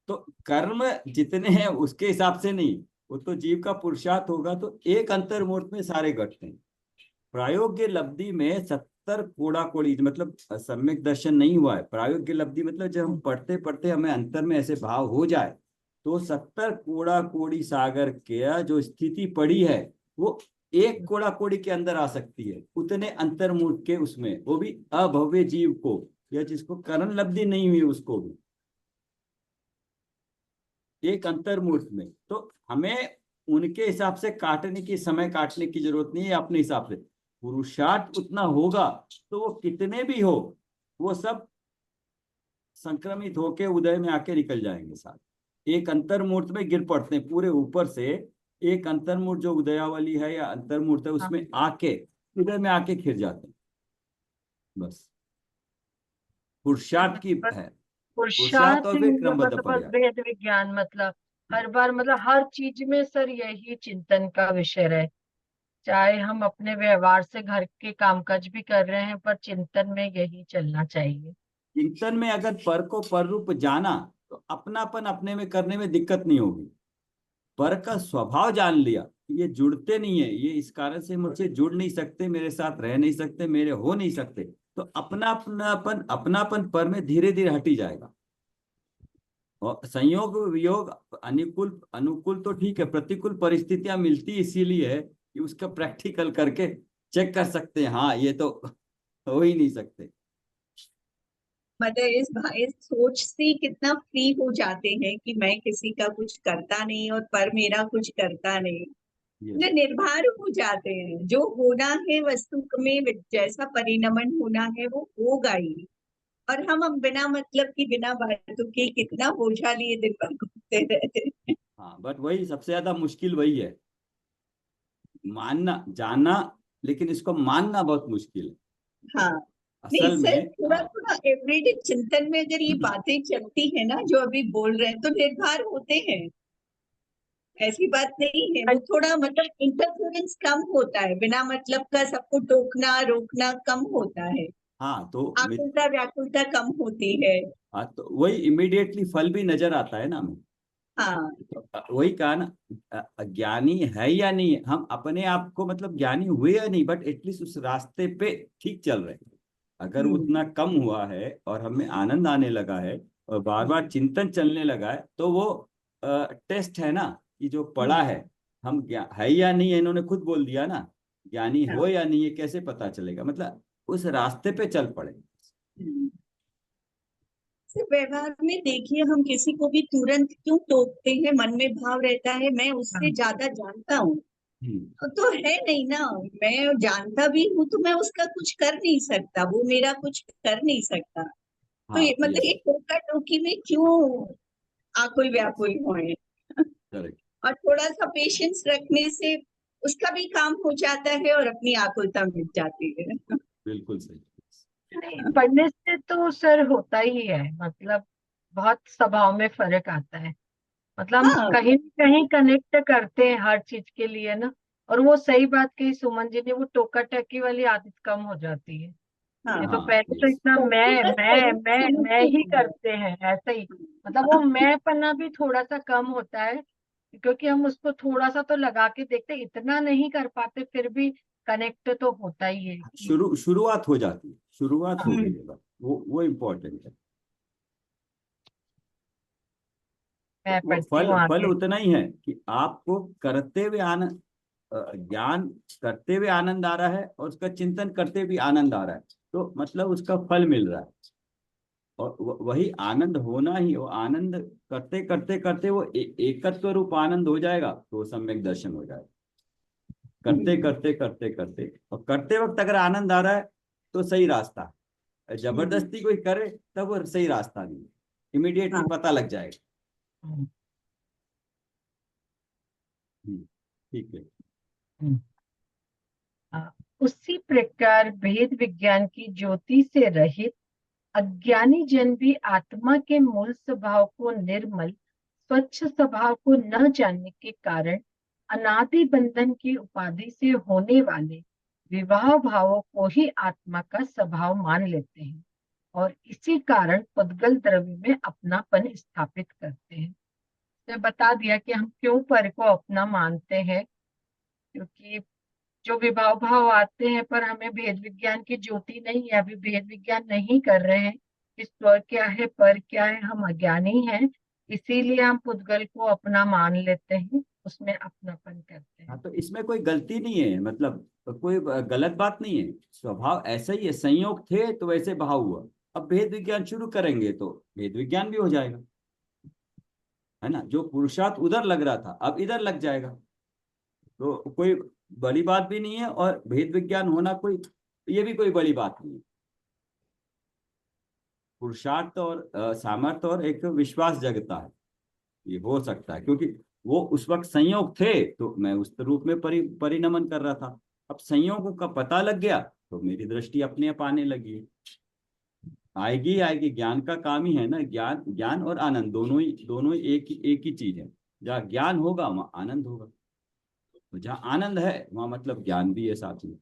तो कर्म जितने हैं उसके हिसाब से नहीं, वो तो जीव का पुरुषार्थ होगा। तो एक अंतर्मुहूर्त में सारे घटते हैं। प्रायोग्य लब्धि में 70 कोड़ा कोड़ी, मतलब सम्यक दर्शन नहीं हुआ है। प्रायोग्य लब्धि मतलब जब हम पढ़ते पढ़ते हमें अंतर में ऐसे भाव हो जाए तो 70 कोड़ा कोड़ी सागर के जो स्थिति पड़ी है वो एक कोड़ा कोड़ी के अंदर आ सकती है, उतने अंतर्मुख के उसमें, वो भी अभव्य जीव को, या जिसको करण लब्धि नहीं हुई उसको भी एक अंतर्मुहूर्त में। तो हमें उनके हिसाब से काटने की, समय काटने की जरूरत नहीं है। अपने हिसाब से पुरुषार्थ उतना होगा तो वो कितने भी हो वो सब संक्रमित होके उदय में आके निकल जाएंगे साथ, एक अंतर्मूर्त में गिर पड़ते हैं पूरे ऊपर से। एक अंतर्मूर्त जो उदयावली है या अंतर्मूर्त है हाँ, उसमें आके उदय में आके खिर जाते हैं। बस पुरुषार्थ की बस है, पुरुषार्थ पुरुषार्थ और ही फिर क्रमबद्ध मतलब बस पर्याय। वेद विज्ञान मतलब हर बार मतलब हर चीज में सर यही चिंतन का विषय रहे। चाहे हम अपने व्यवहार से घर के कामकाज भी कर रहे हैं पर चिंतन में यही चलना चाहिए। चिंतन में अगर पर को पर रूप जाना तो अपनापन अपने में करने में दिक्कत नहीं होगी। पर का स्वभाव जान लिया कि ये जुड़ते नहीं है, ये इस कारण से मुझसे जुड़ नहीं सकते, मेरे साथ रह नहीं सकते, मेरे हो नहीं सकते, तो अपनापन अपनापन पर में धीरे धीरे हटी जाएगा। और संयोग वियोग अनुकूल अनुकूल तो ठीक है, प्रतिकूल परिस्थितियां मिलती इसीलिए है कि उसका प्रैक्टिकल करके चेक कर सकते हैं, हाँ ये तो हो ही नहीं सकते। मतलब इस सोच से कितना फ्री हो जाते हैं कि मैं किसी का कुछ करता नहीं और पर मेरा कुछ करता नहीं, ये मतलब निर्भर हो जाते हैं। जो होना है वस्तु में, जैसा परिणमन होना है वो होगा ही। और हम बिना मतलब की, बिना बातों के कितना बोझा लिए दिन भर घूमते रहते हैं। हाँ बट वही सबसे ज्यादा मुश्किल वही है, मानना, जानना, लेकिन इसको मानना बहुत मुश्किल है हाँ, नहीं असल सर, में। थोड़ा हाँ। थोड़ा एवरीडे चिंतन में अगर ये बातें चलती है ना जो अभी बोल रहे हैं, तो निर्भर होते हैं, ऐसी बात नहीं है। वो थोड़ा मतलब इंटरफेरेंस कम होता है, बिना मतलब का सबको टोकना रोकना कम होता है, हाँ तो आकुलता व्याकुलता कम होती है। हाँ तो वही इमीडिएटली फल भी नजर आता है ना हमें। हाँ। तो वही कहा ना, ज्ञानी है या नहीं है, हम अपने आप को मतलब ज्ञानी हुए या नहीं, बट एटलीस्ट उस रास्ते पे ठीक चल रहे हैं। अगर हम्म। उतना कम हुआ है और हमें आनंद आने लगा है और बार बार चिंतन चलने लगा है, तो वो टेस्ट है ना, कि जो पढ़ा है हम है या नहीं है, इन्होंने खुद बोल दिया ना, ज्ञानी हाँ। हो या नहीं है कैसे पता चलेगा, मतलब उस रास्ते पे चल पड़े। हम्म। सिर्फ व्यवहार में देखिए, हम किसी को भी तुरंत क्यों टोकते हैं, मन में भाव रहता है मैं उससे ज्यादा जानता हूँ। हम्म। तो है नहीं ना, मैं जानता भी हूँ तो मैं उसका कुछ कर नहीं सकता, वो मेरा कुछ कर नहीं सकता। तो ये हाँ मतलब यस, ये टोका टोकी में क्यों आकुल व्याकुल हुए। करेक्ट, और थोड़ा सा पेशेंस रखने से उसका भी काम हो जाता है और अपनी आकुलता मिट जाती है। बिल्कुल सही। नहीं, पढ़ने से तो सर होता ही है, मतलब बहुत स्वभाव में फर्क आता है। मतलब हम हाँ। कहीं न कहीं कनेक्ट करते हैं हर चीज के लिए ना। और वो सही बात कही सुमन जी ने, वो टोका टकी वाली आदत कम हो जाती है। हाँ। ये तो हाँ पहले तो यस, इतना मैं बस मैं सहयोग मैं शुरू मैं से ही ही करते हैं ऐसा ही। मतलब वो मैं पन्ना भी थोड़ा सा कम होता है, क्योंकि हम उसको थोड़ा सा तो लगा के देखते हैं, इतना नहीं कर पाते, फिर भी कनेक्ट तो होता ही है कि शुरुआत हो जाती है, शुरुआत हो हाँ, गई हम्म। है बस, वो इम्पोर्टेंट है। मैं वो पढ़ती फल हूँ फल आगे। उतना ही है कि आपको करते हुए आनंद, ज्ञान करते हुए आनंद आ रहा है और उसका चिंतन करते भी आनंद आ रहा है, तो मतलब उसका फल मिल रहा है। और वही आनंद होना ही, वो आनंद करते करते करते वो एकत्व रूप आनंद हो जाएगा, तो वो सम्यक दर्शन हो जाएगा। करते हम्म। करते करते करते, और करते वक्त अगर आनंद आ रहा है तो सही रास्ता है, हम्म। जबरदस्ती कोई करे तब वो सही रास्ता नहीं, इमीडिएटली हाँ। पता लग जाएगा। हम्म, ठीक है। हम्म। हाँ, उसी प्रकार भेद विज्ञान की ज्योति से रहित अज्ञानी जन भी आत्मा के मूल स्वभाव को, निर्मल स्वच्छ स्वभाव को न जानने के कारण अनादि बंधन की उपाधि से होने वाले विवाह भावों को ही आत्मा का स्वभाव मान लेते हैं और इसी कारण पुद्गल द्रव्य में अपनापन स्थापित करते हैं। तो बता दिया कि हम क्यों पर को अपना मानते हैं, क्योंकि जो विभाव भाव आते हैं पर हमें भेद विज्ञान की ज्योति नहीं है, अभी भेद विज्ञान नहीं कर रहे हैं कि स्वर क्या है पर क्या है, हम अज्ञानी हैं, इसीलिए हम पुद्गल को अपना मान लेते हैं, उसमें अपनापन करते हाँ हैं। तो इसमें कोई गलती नहीं है, मतलब कोई गलत बात नहीं है, स्वभाव ऐसा ही है, संयोग थे तो वैसे भाव हुआ। अब भेद विज्ञान शुरू करेंगे तो भेद विज्ञान भी हो जाएगा, है ना, जो पुरुषार्थ उधर लग रहा था अब इधर लग जाएगा, तो कोई बड़ी बात भी नहीं है, और भेद विज्ञान होना कोई, ये भी कोई बड़ी बात नहीं है। पुरुषार्थ और सामर्थ्य और एक विश्वास जगता है, ये हो सकता है, क्योंकि वो उस वक्त संयोग थे तो मैं उस रूप में परिणमन कर रहा था। अब संयोगों का पता लग गया तो मेरी दृष्टि अपने आप आने लगी है। आएगी आएगी, ज्ञान का काम ही है ना, ज्ञान, ज्ञान और आनंद दोनों ही एक ही चीज है। जहाँ ज्ञान होगा वहाँ आनंद होगा, तो जहाँ आनंद है वहाँ मतलब ज्ञान भी है साथ में।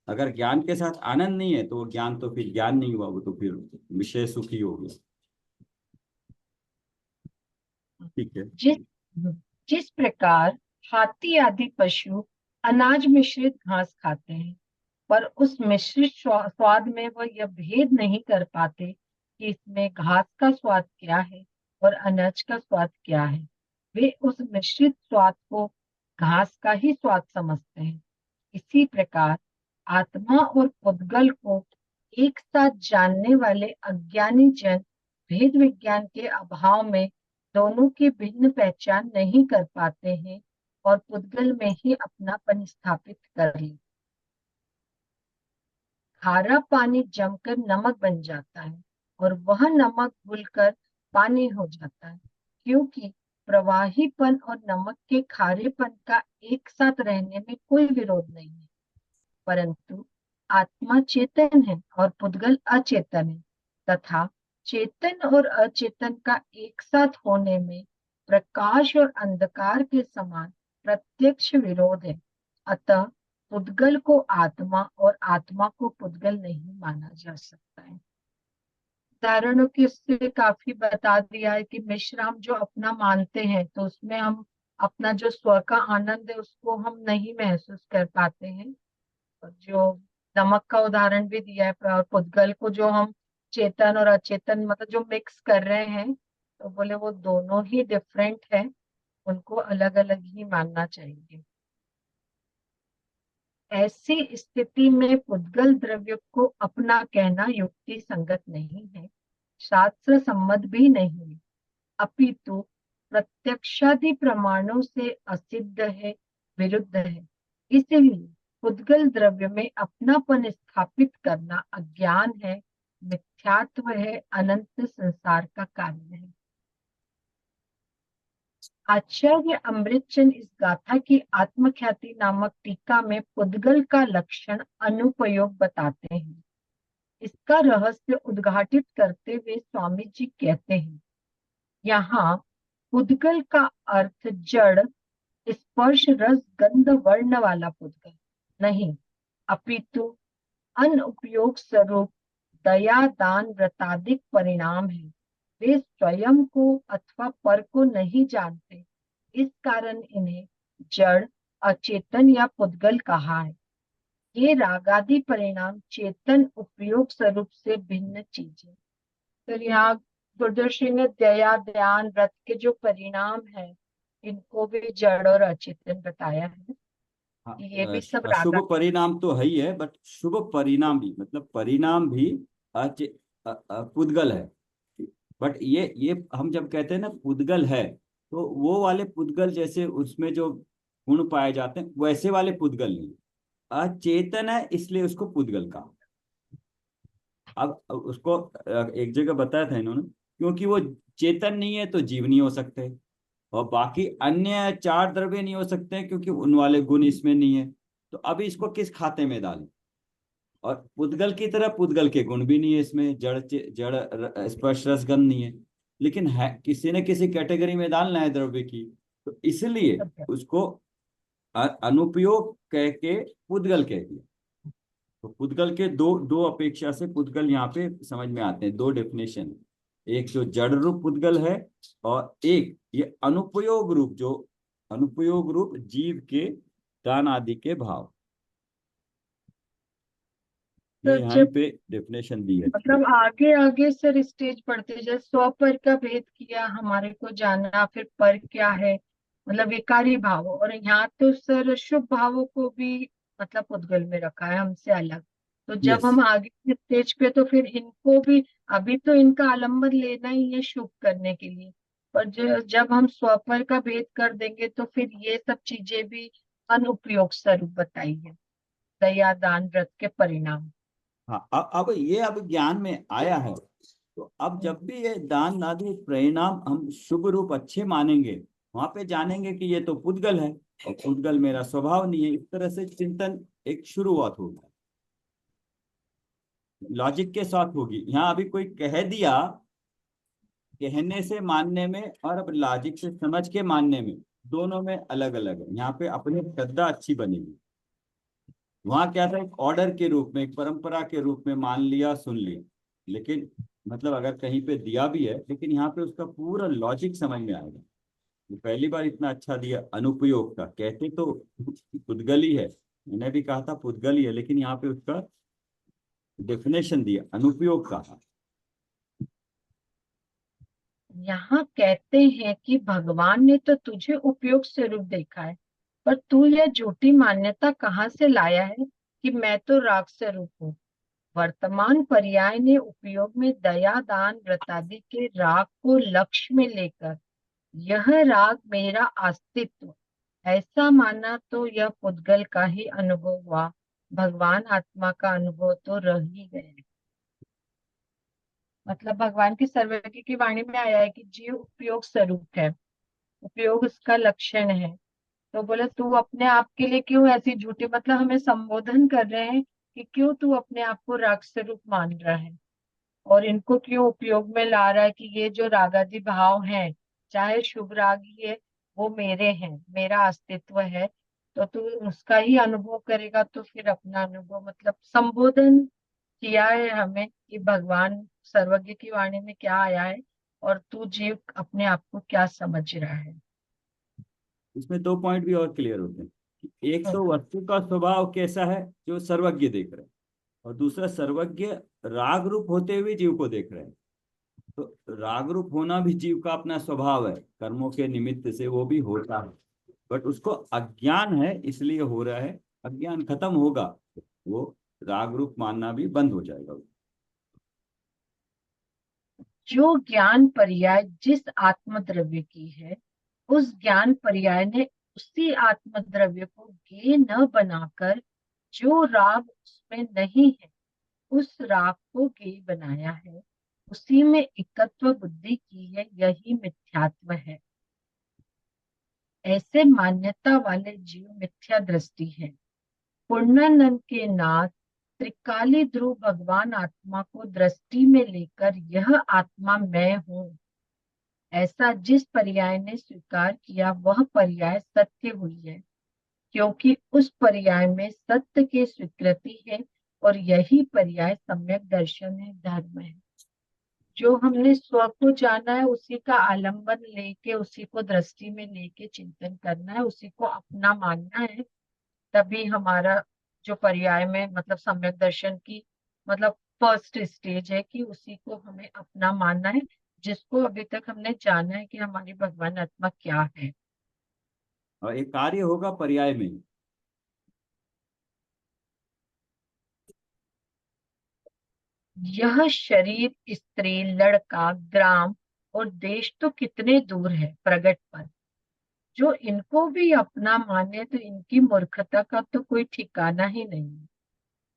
अगर ज्ञान के साथ आनंद नहीं है तो वो ज्ञान तो फिर ज्ञान नहीं हुआ, वो तो फिर विषय सुख ही हो गया। ठीक है। जिस जिस प्रकार हाथी आदि पशु अनाज मिश्रित घास खाते हैं, पर उस मिश्रित स्वाद में वह यह भेद नहीं कर पाते कि इसमें घास का स्वाद क्या है और अनाज का स्वाद क्या है, वे उस मिश्रित स्वाद को घास का ही स्वाद समझते हैं। इसी प्रकार आत्मा और पुद्गल को एक साथ जानने वाले अज्ञानी जन भेद विज्ञान के अभाव में दोनों की भिन्न पहचान नहीं कर पाते हैं और पुद्गल में ही अपनापन स्थापित कर लेते। खारा पानी जमकर नमक बन जाता है और वह नमक घुलकर पानी हो जाता है, क्योंकि प्रवाहीपन और नमक के खारेपन का एक साथ रहने में कोई विरोध नहीं है, परंतु आत्मा चेतन है और पुद्गल अचेतन है, तथा चेतन और अचेतन का एक साथ होने में प्रकाश और अंधकार के समान प्रत्यक्ष विरोध है। अतः पुद्गल को आत्मा और आत्मा को पुद्गल नहीं माना जा सकता है। उदाहरणों के से काफी बता दिया है कि मिश्राम जो अपना मानते हैं तो उसमें हम अपना जो स्व का आनंद है उसको हम नहीं महसूस कर पाते हैं। और जो नमक का उदाहरण भी दिया है, और पुद्गल को जो हम चेतन और अचेतन मतलब जो मिक्स कर रहे हैं, तो बोले वो दोनों ही डिफरेंट है, उनको अलग अलग ही मानना चाहिए। ऐसी स्थिति में पुद्गल द्रव्य को अपना कहना युक्ति संगत नहीं है, शास्त्र सम्मत भी नहीं है, अपितु प्रत्यक्षादि प्रमाणों से असिद्ध है, विरुद्ध है। इसलिए पुद्गल द्रव्य में अपनापन स्थापित करना अज्ञान है, मिथ्यात्व है, अनंत संसार का कारण है। आचार्य अमृतचंद इस गाथा की आत्मख्याति नामक टीका में पुद्गल का लक्षण अनुपयोग बताते हैं। इसका रहस्य उद्घाटित करते हुए स्वामी जी कहते हैं, यहाँ पुद्गल का अर्थ जड़ स्पर्श रस गंध वर्ण वाला पुद्गल नहीं, अपितु अनुपयोग स्वरूप दया दान व्रतादिक परिणाम है। वे स्वयं को अथवा पर को नहीं जानते, इस कारण इन्हें जड़ अचेतन या पुद्गल कहा है। ये रागादि परिणाम चेतन उपयोग स्वरूप से भिन्न चीजें। तो यहाँ गुरुदर्शी ने दया ध्यान व्रत के जो परिणाम है इनको भी जड़ और अचेतन बताया है। हाँ, ये भी सब अशुभ रागा परिणाम तो है ही है, बट शुभ परिणाम भी, मतलब परिणाम भी पुद्गल है। बट ये हम जब कहते हैं ना पुद्गल है, तो वो वाले पुद्गल जैसे उसमें जो गुण पाए जाते हैं वैसे वाले पुद्गल नहीं। अचेतन है इसलिए उसको पुद्गल कहा। अब उसको एक जगह बताया था इन्होंने, क्योंकि वो चेतन नहीं है तो जीव नहीं हो सकते, और बाकी अन्य चार द्रव्य नहीं हो सकते हैं क्योंकि उन वाले गुण इसमें नहीं है। तो अभी इसको किस खाते में डालें? और पुद्गल की तरह पुद्गल के गुण भी नहीं है इसमें, जड़ स्पर्श रसगंध नहीं है, लेकिन है किसी न किसी कैटेगरी में डालना है द्रव्य की, तो इसलिए उसको अनुपयोग कह के पुद्गल कह दिया। तो पुद्गल के दो दो अपेक्षा से पुद्गल यहाँ पे समझ में आते हैं, दो डेफिनेशन। एक जो जड़ रूप पुद्गल है, और एक ये अनुपयोग रूप, जो अनुपयोग रूप जीव के दान आदि के भाव, ये तो यहाँ जब पे डेफिनेशन दी है। मतलब आगे आगे सर स्टेज पढ़ते जैसे स्व पर का भेद किया, हमारे को जानना, फिर पर क्या है मतलब विकारी भाव, और यहाँ तो सर शुभ भावों को भी मतलब पुद्गल में रखा है हमसे अलग। तो जब यस, हम आगे के स्टेज पे तो फिर इनको भी, अभी तो इनका आलम्बन लेना ही है शुभ करने के लिए, पर जब हम स्व पर का भेद कर देंगे तो फिर ये सब चीजें भी अनुपयोग स्वरूप बताई है, दया दान व्रत के परिणाम। हाँ, अब ये अब ज्ञान में आया है, तो अब जब भी ये दान आदि परिणाम हम शुभ रूप अच्छे मानेंगे, वहां पे जानेंगे कि ये तो पुद्गल है और पुद्गल मेरा स्वभाव नहीं है। इस तरह से चिंतन एक शुरुआत होगी, लॉजिक के साथ होगी। यहाँ अभी कोई कह दिया, कहने से मानने में और अब लॉजिक से समझ के मानने में, दोनों में अलग अलग है। यहाँ पे अपनी श्रद्धा अच्छी बनेगी। वहां क्या था, एक ऑर्डर के रूप में, एक परंपरा के रूप में मान लिया, सुन लिया, लेकिन मतलब अगर कहीं पे दिया भी है, लेकिन यहाँ पे उसका पूरा लॉजिक समझ में आएगा। ये पहली बार इतना अच्छा दिया अनुपयोग का, कहते तो पुद्गल ही है, मैंने भी कहा था पुद्गल ही है, लेकिन यहाँ पे उसका डेफिनेशन दिया अनुपयोग का। यहाँ कहते हैं कि भगवान ने तो तुझे उपयोग स्वरूप देखा है, पर तू यह झूठी मान्यता कहाँ से लाया है कि मैं तो राग स्वरूप हूँ। वर्तमान पर्याय ने उपयोग में दया दान व्रतादि के राग को लक्ष्य में लेकर यह राग मेरा अस्तित्व ऐसा माना, तो यह पुद्गल का ही अनुभव हुआ, भगवान आत्मा का अनुभव तो रह ही गया। मतलब भगवान की सर्वज्ञ की वाणी में आया है कि जीव उपयोग स्वरूप है, उपयोग उसका लक्षण है। तो बोले तू अपने आप के लिए क्यों ऐसी झूठी, मतलब हमें संबोधन कर रहे हैं कि क्यों तू अपने आप को राग स्वरूप मान रहा है और इनको क्यों उपयोग में ला रहा है कि ये जो रागादि भाव हैं, चाहे शुभ राग ही है, वो मेरे हैं, मेरा अस्तित्व है। तो तू उसका ही अनुभव करेगा, तो फिर अपना अनुभव, मतलब संबोधन किया है हमें कि भगवान सर्वज्ञ की वाणी में क्या आया है और तू जीव अपने आप को क्या समझ रहा है। इसमें दो पॉइंट भी और क्लियर होते हैं कि एक तो वस्तु का स्वभाव कैसा है जो सर्वज्ञ देख रहे हैं, और दूसरा सर्वज्ञ राग रूप होते हुए जीव को देख रहे हैं। तो राग रूप होना भी जीव का अपना स्वभाव है, कर्मों के निमित्त से वो भी होता है, बट उसको अज्ञान है इसलिए हो रहा है। अज्ञान खत्म होगा, वो राग रूप मानना भी बंद हो जाएगा। जो ज्ञान पर्याय जिस आत्म द्रव्य की है, उस ज्ञान पर्याय ने उसी आत्म द्रव्य को ज्ञेय न बनाकर जो राग उसमें नहीं है, उस राग को ज्ञेय बनाया है। उसी में एकत्व बुद्धि की है, यही मिथ्यात्व है। ऐसे मान्यता वाले जीव मिथ्या दृष्टि है। पूर्णानंद के नाथ त्रिकाली ध्रुव भगवान आत्मा को दृष्टि में लेकर यह आत्मा मैं हूँ, ऐसा जिस पर्याय ने स्वीकार किया वह पर्याय सत्य हुई है, क्योंकि उस पर्याय में सत्य की स्वीकृति है और यही पर्याय सम्यक दर्शन है, धर्म है। जो हमने स्व को जाना है उसी का आलंबन लेके, उसी को दृष्टि में लेके चिंतन करना है, उसी को अपना मानना है। तभी हमारा जो पर्याय में, मतलब सम्यक दर्शन की, मतलब फर्स्ट स्टेज है कि उसी को हमें अपना मानना है, जिसको अभी तक हमने जाना है कि हमारी भगवान आत्मा क्या है। और एक कार्य होगा पर्याय में। यह शरीर, स्त्री, लड़का, ग्राम और देश तो कितने दूर है प्रगट पर। जो इनको भी अपना माने तो इनकी मूर्खता का तो कोई ठिकाना ही नहीं है।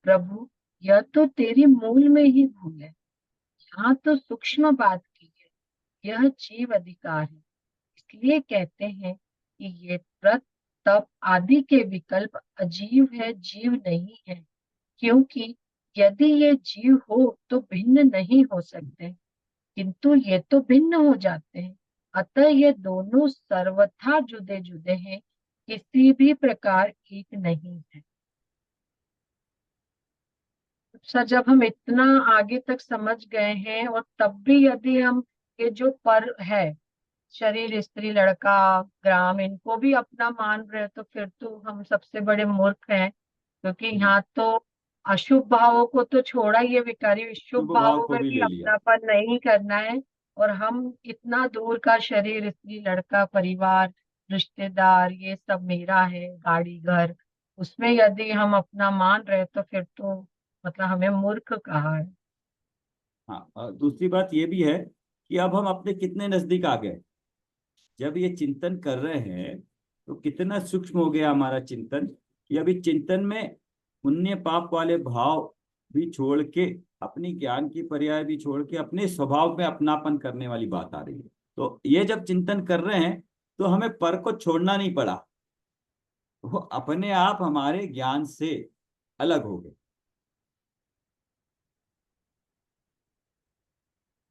प्रभु, यह तो तेरी मूल में ही भूल है। यहाँ तो सूक्ष्म बात की है, यह जीव अधिकार है। इसलिए कहते हैं कि ये व्रत तप आदि के विकल्प अजीव है, जीव नहीं है। क्योंकि यदि ये जीव हो तो भिन्न नहीं हो सकते, किंतु ये तो भिन्न हो जाते हैं। अतः ये दोनों सर्वथा जुदे जुदे हैं, किसी भी प्रकार एक नहीं है। सर, जब हम इतना आगे तक समझ गए हैं और तब भी यदि हम ये जो पर है, शरीर, स्त्री, लड़का, ग्राम, इनको भी अपना मान रहे, तो फिर तो हम सबसे बड़े मूर्ख हैं। क्योंकि यहाँ तो अशुभ भावों को तो छोड़ा ही है विकारी, शुभ शुभ भाव भावों को में भी भी ले लिया। अपनापन नहीं करना है। और हम इतना दूर का शरीर, स्त्री, लड़का, परिवार, रिश्तेदार, ये सब मेरा है, गाड़ी घर, उसमें यदि हम अपना मान रहे तो फिर तो मतलब हमें मूर्ख कहा है। हाँ, और दूसरी बात ये भी है कि अब हम अपने कितने नजदीक आ गए। जब ये चिंतन कर रहे हैं तो कितना सूक्ष्म हो गया हमारा चिंतन, कि अभी चिंतन में पुण्य पाप वाले भाव भी छोड़ के, अपनी ज्ञान की पर्याय भी छोड़ के अपने स्वभाव में अपनापन करने वाली बात आ रही है। तो ये जब चिंतन कर रहे हैं तो हमें पर को छोड़ना नहीं पड़ा, वो अपने आप हमारे ज्ञान से अलग हो गए।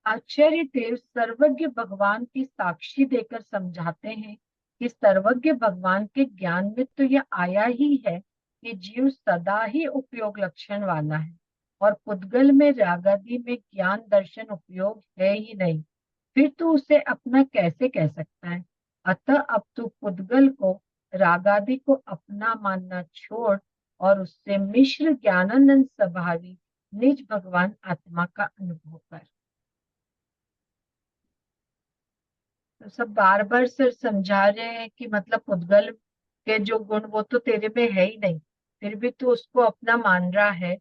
आचार्य देव सर्वज्ञ भगवान की साक्षी देकर समझाते हैं कि सर्वज्ञ भगवान के ज्ञान में तो यह आया ही है कि जीव सदा ही उपयोग लक्षण वाला है, और पुद्गल में रागादि में ज्ञान दर्शन उपयोग है ही नहीं। फिर तो उसे अपना कैसे कह सकता है। अतः अब तू पुद्गल को, रागादि को अपना मानना छोड़ और उससे मिश्र ज्ञानानंद स्वभावी निज भगवान आत्मा का अनुभव कर। तो सब बार बार सर समझा रहे हैं कि मतलब पुद्गल के जो गुण वो तो तेरे में है ही नहीं, फिर भी तू उसको अपना मान रहा है।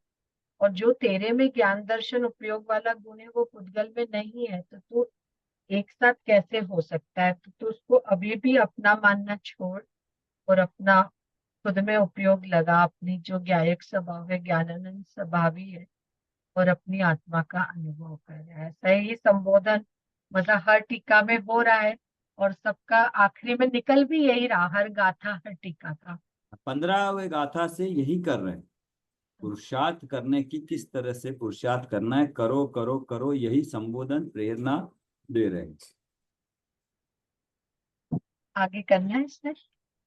और जो तेरे में ज्ञान दर्शन उपयोग वाला गुण है वो पुद्गल में नहीं है, तो तू एक साथ कैसे हो सकता है। तो तू उसको अभी भी अपना मानना छोड़ और अपना खुद में उपयोग लगा, अपनी जो ज्ञायक स्वभाव है, ज्ञानानंद स्वभावी है, और अपनी आत्मा का अनुभव कर रहा है। ऐसा ही संबोधन मतलब हर टीका में हो रहा है। और सबका आखिरी में निकल भी यही रहा, हर गाथा हर टीका का। 15वें गाथा से यही कर रहे हैं, पुरुषार्थ करने की, किस तरह से पुरुषार्थ करना है, करो करो करो, यही संबोधन प्रेरणा दे रहे हैं। आगे करना है इसमें,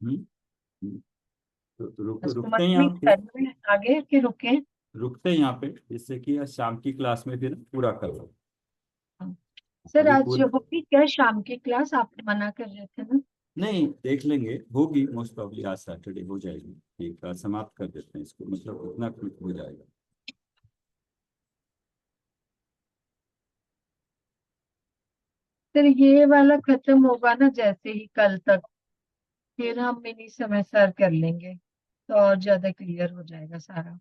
हम्म, हम्म। तो उसको रुकते हैं मंथली यहाँ पे, करना है आगे कि रुके? रुकते हैं यहाँ पे, जिससे कि आज शाम की क्लास में फिर पूरा कर लो। सर अभी आज पूरी होगी क्या शाम की क्लास? आप मना कर रहे थे ना। नहीं, देख लेंगे, होगी मोस्ट प्रॉब्ली, आज सैटरडे हो जाएगी। ठीक है, समाप्त कर देते हैं इसको, मतलब उतना क्विक हो जाएगा। सर ये वाला खत्म होगा ना जैसे ही कल तक, फिर हम मिनी समय सर कर लेंगे तो और ज्यादा क्लियर हो जाएगा सारा।